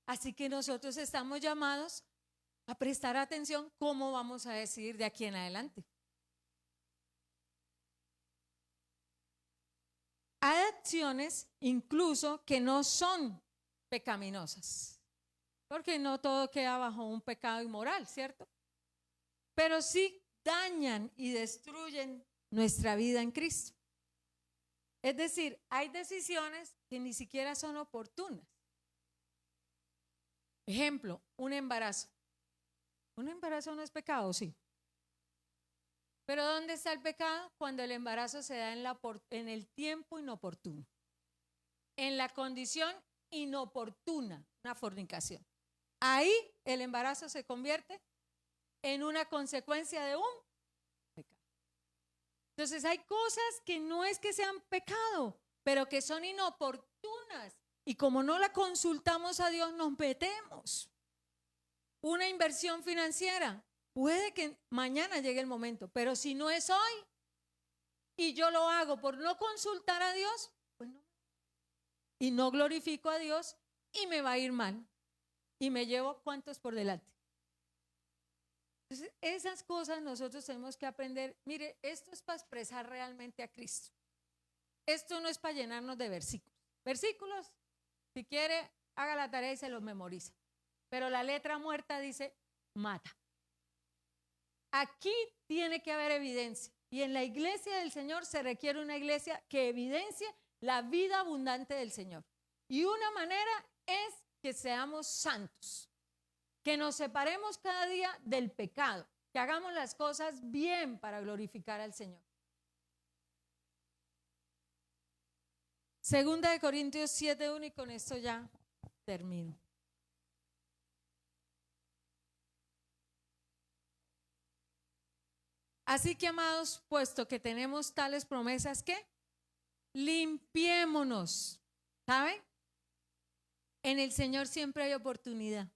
Así que nosotros estamos llamados a prestar atención cómo vamos a decidir de aquí en adelante. Hay acciones incluso que no son pecaminosas, porque no todo queda bajo un pecado inmoral, ¿cierto? Pero sí dañan y destruyen nuestra vida en Cristo. Es decir, hay decisiones que ni siquiera son oportunas. Ejemplo, un embarazo. ¿Un embarazo no es pecado? Sí. Pero ¿dónde está el pecado? Cuando el embarazo se da en el tiempo inoportuno, en la condición inoportuna, una fornicación. Ahí el embarazo se convierte en una consecuencia de un pecado. Entonces hay cosas que no es que sean pecado, pero que son inoportunas. Y como no la consultamos a Dios, nos metemos. Una inversión financiera. Puede que mañana llegue el momento, pero si no es hoy y yo lo hago por no consultar a Dios, pues no. Y no glorifico a Dios y me va a ir mal. Y me llevo cuántos por delante. Entonces, esas cosas nosotros tenemos que aprender. Mire, esto es para expresar realmente a Cristo. Esto no es para llenarnos de versículos. Versículos, si quiere, haga la tarea y se los memoriza. Pero la letra muerta dice, mata. Aquí tiene que haber evidencia. Y en la iglesia del Señor se requiere una iglesia que evidencie la vida abundante del Señor. Y una manera es que seamos santos, que nos separemos cada día del pecado, que hagamos las cosas bien para glorificar al Señor. Segunda de Corintios 7:1 y con esto ya termino. Así que, amados, puesto que tenemos tales promesas, ¿qué? Limpiémonos. ¿Saben? En el Señor siempre hay oportunidad.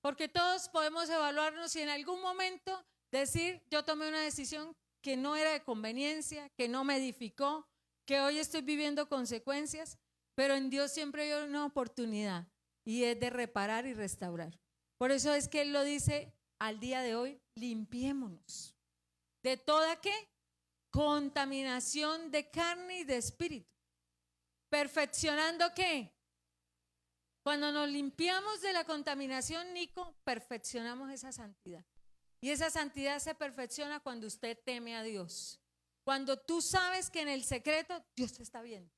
Porque todos podemos evaluarnos y en algún momento decir, yo tomé una decisión que no era de conveniencia, que no me edificó, que hoy estoy viviendo consecuencias, pero en Dios siempre hay una oportunidad y es de reparar y restaurar. Por eso es que Él lo dice al día de hoy, limpiémonos de toda ¿qué? Contaminación de carne y de espíritu. Perfeccionando ¿qué? Cuando nos limpiamos de la contaminación, Nico, perfeccionamos esa santidad. Y esa santidad se perfecciona cuando usted teme a Dios. Cuando tú sabes que en el secreto Dios te está viendo.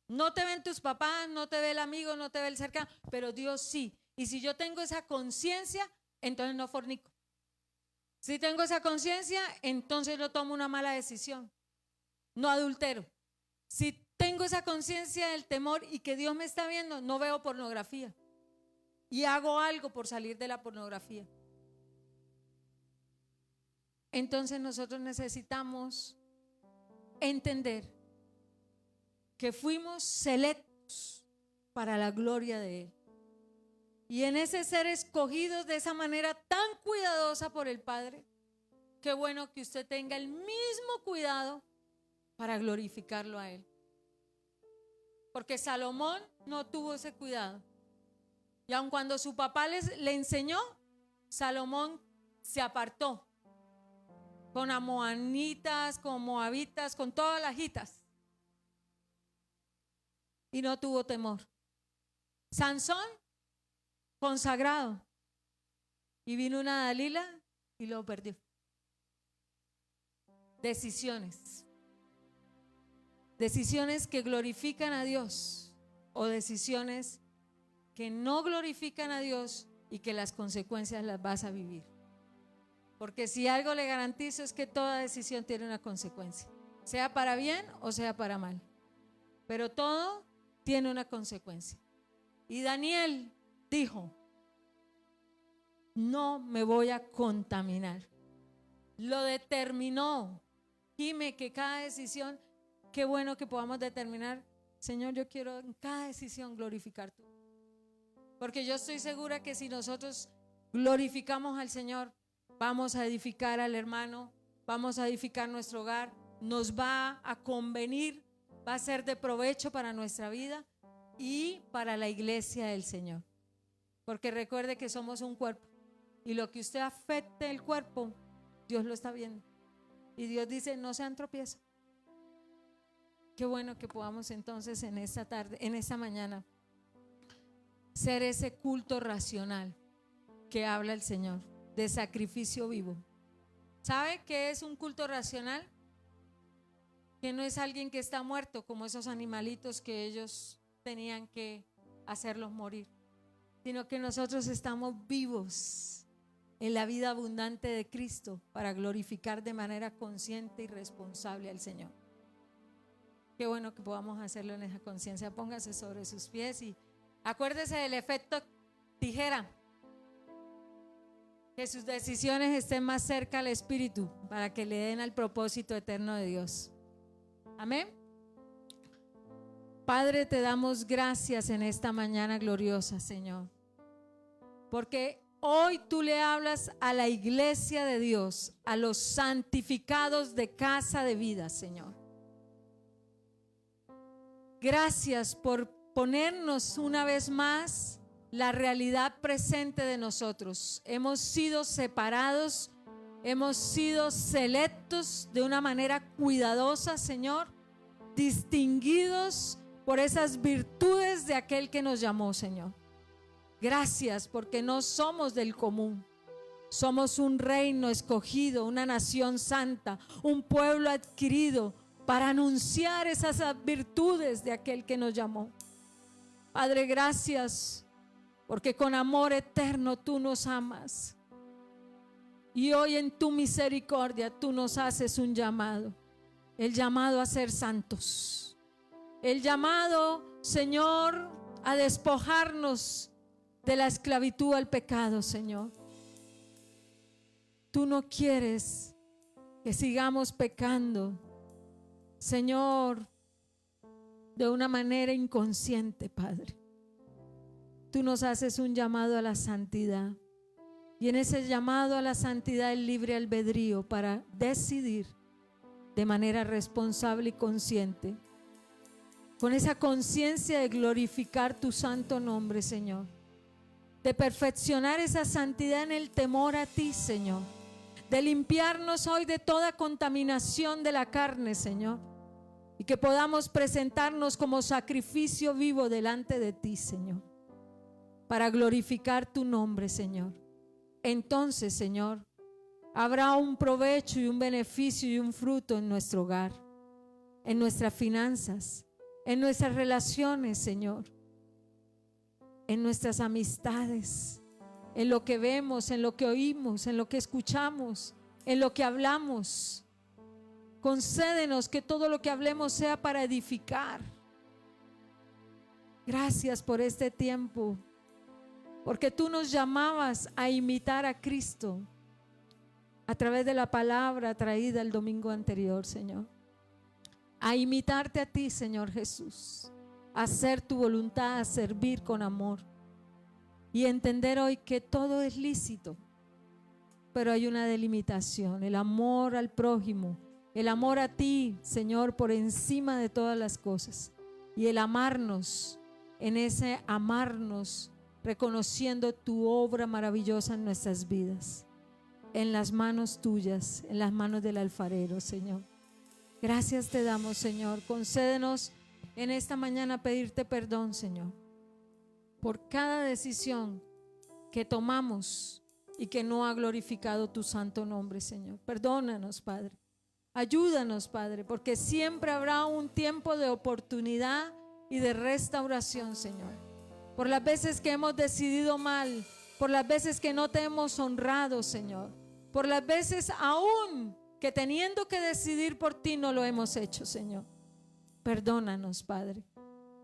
No te ven tus papás, no te ve el amigo, no te ve el cercano, pero Dios sí. Y si yo tengo esa conciencia, entonces no fornico. Si tengo esa conciencia, entonces no tomo una mala decisión. No adultero. Si tengo esa conciencia del temor y que Dios me está viendo, no veo pornografía. Y hago algo por salir de la pornografía. Entonces nosotros necesitamos entender que fuimos selectos para la gloria de Él. Y en ese ser escogidos de esa manera tan cuidadosa por el Padre, qué bueno que usted tenga el mismo cuidado para glorificarlo a Él. Porque Salomón no tuvo ese cuidado. Y aun cuando su papá le enseñó, Salomón se apartó con amoanitas, con moabitas, con todas las hitas. Y no tuvo temor. Sansón, consagrado. Y vino una Dalila y lo perdió. Decisiones. Decisiones que glorifican a Dios o decisiones que no glorifican a Dios y que las consecuencias las vas a vivir. Porque si algo le garantizo es que toda decisión tiene una consecuencia, sea para bien o sea para mal. Pero todo tiene una consecuencia. Y Daniel dijo, no me voy a contaminar. Lo determinó. Dime que cada decisión, qué bueno que podamos determinar, Señor, yo quiero en cada decisión glorificar tú. Porque yo estoy segura que si nosotros glorificamos al Señor, vamos a edificar al hermano, vamos a edificar nuestro hogar, nos va a convenir, va a ser de provecho para nuestra vida y para la iglesia del Señor. Porque recuerde que somos un cuerpo y lo que usted afecte el cuerpo, Dios lo está viendo. Y Dios dice, no sean tropiezos. qué bueno que podamos entonces en esta tarde, en esta mañana, ser ese culto racional que habla el Señor, de sacrificio vivo. ¿Sabe qué es un culto racional? Que no es alguien que está muerto como esos animalitos que ellos tenían que hacerlos morir, sino que nosotros estamos vivos en la vida abundante de Cristo para glorificar de manera consciente y responsable al Señor. Qué bueno que podamos hacerlo en esa conciencia. Póngase sobre sus pies y acuérdese del efecto tijera. Que sus decisiones estén más cerca al Espíritu para que le den al propósito eterno de Dios. Amén. Padre, te damos gracias en esta mañana gloriosa, Señor, porque hoy tú le hablas a la iglesia de Dios, a los santificados de Casa de Vida, Señor. Gracias por ponernos una vez más la realidad presente de nosotros. Hemos sido separados, hemos sido selectos de una manera cuidadosa, Señor, distinguidos por esas virtudes de aquel que nos llamó, Señor. Gracias porque no somos del común. Somos un reino escogido, una nación santa, un pueblo adquirido para anunciar esas virtudes de aquel que nos llamó. Padre, gracias porque con amor eterno tú nos amas. Y hoy en tu misericordia tú nos haces un llamado. El llamado a ser santos. El llamado, Señor, a despojarnos de la esclavitud al pecado, Señor. Tú no quieres que sigamos pecando, Señor, de una manera inconsciente, Padre. Tú nos haces un llamado a la santidad. Y en ese llamado a la santidad, el libre albedrío para decidir de manera responsable y consciente, con esa conciencia de glorificar tu santo nombre, Señor, de perfeccionar esa santidad en el temor a ti, Señor, de limpiarnos hoy de toda contaminación de la carne, Señor, y que podamos presentarnos como sacrificio vivo delante de ti, Señor, para glorificar tu nombre, Señor. Entonces, Señor, habrá un provecho y un beneficio y un fruto en nuestro hogar, en nuestras finanzas, en nuestras relaciones, Señor, en nuestras amistades, en lo que vemos, en lo que oímos, en lo que escuchamos, en lo que hablamos. Concédenos que todo lo que hablemos sea para edificar. Gracias por este tiempo, porque tú nos llamabas a imitar a Cristo a través de la palabra traída el domingo anterior, Señor. A imitarte a ti, Señor Jesús, a hacer tu voluntad, a servir con amor y entender hoy que todo es lícito, pero hay una delimitación: el amor al prójimo, el amor a ti, Señor, por encima de todas las cosas, y el amarnos, en ese amarnos reconociendo tu obra maravillosa en nuestras vidas, en las manos tuyas, en las manos del alfarero, Señor. Gracias te damos, Señor. Concédenos en esta mañana pedirte perdón, Señor, por cada decisión que tomamos y que no ha glorificado tu santo nombre, Señor. Perdónanos, Padre. Ayúdanos, Padre, porque siempre habrá un tiempo de oportunidad y de restauración, Señor. Por las veces que hemos decidido mal, por las veces que no te hemos honrado, Señor, por las veces aún que teniendo que decidir por ti no lo hemos hecho, Señor. Perdónanos, Padre.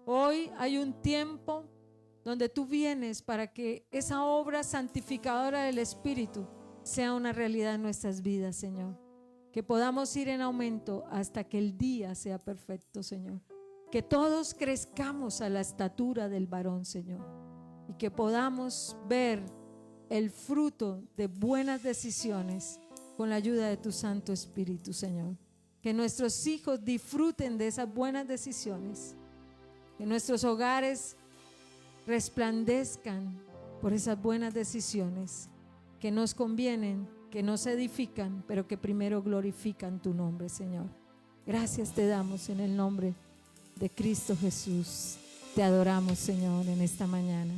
Hoy hay un tiempo donde tú vienes para que esa obra santificadora del Espíritu sea una realidad en nuestras vidas, Señor. Que podamos ir en aumento hasta que el día sea perfecto, Señor. Que todos crezcamos a la estatura del varón, Señor. Y que podamos ver el fruto de buenas decisiones con la ayuda de tu Santo Espíritu, Señor. Que nuestros hijos disfruten de esas buenas decisiones. Que nuestros hogares resplandezcan por esas buenas decisiones que nos convienen, que nos edifican, pero que primero glorifican tu nombre, Señor. Gracias te damos en el nombre de Cristo Jesús. Te adoramos, Señor, en esta mañana.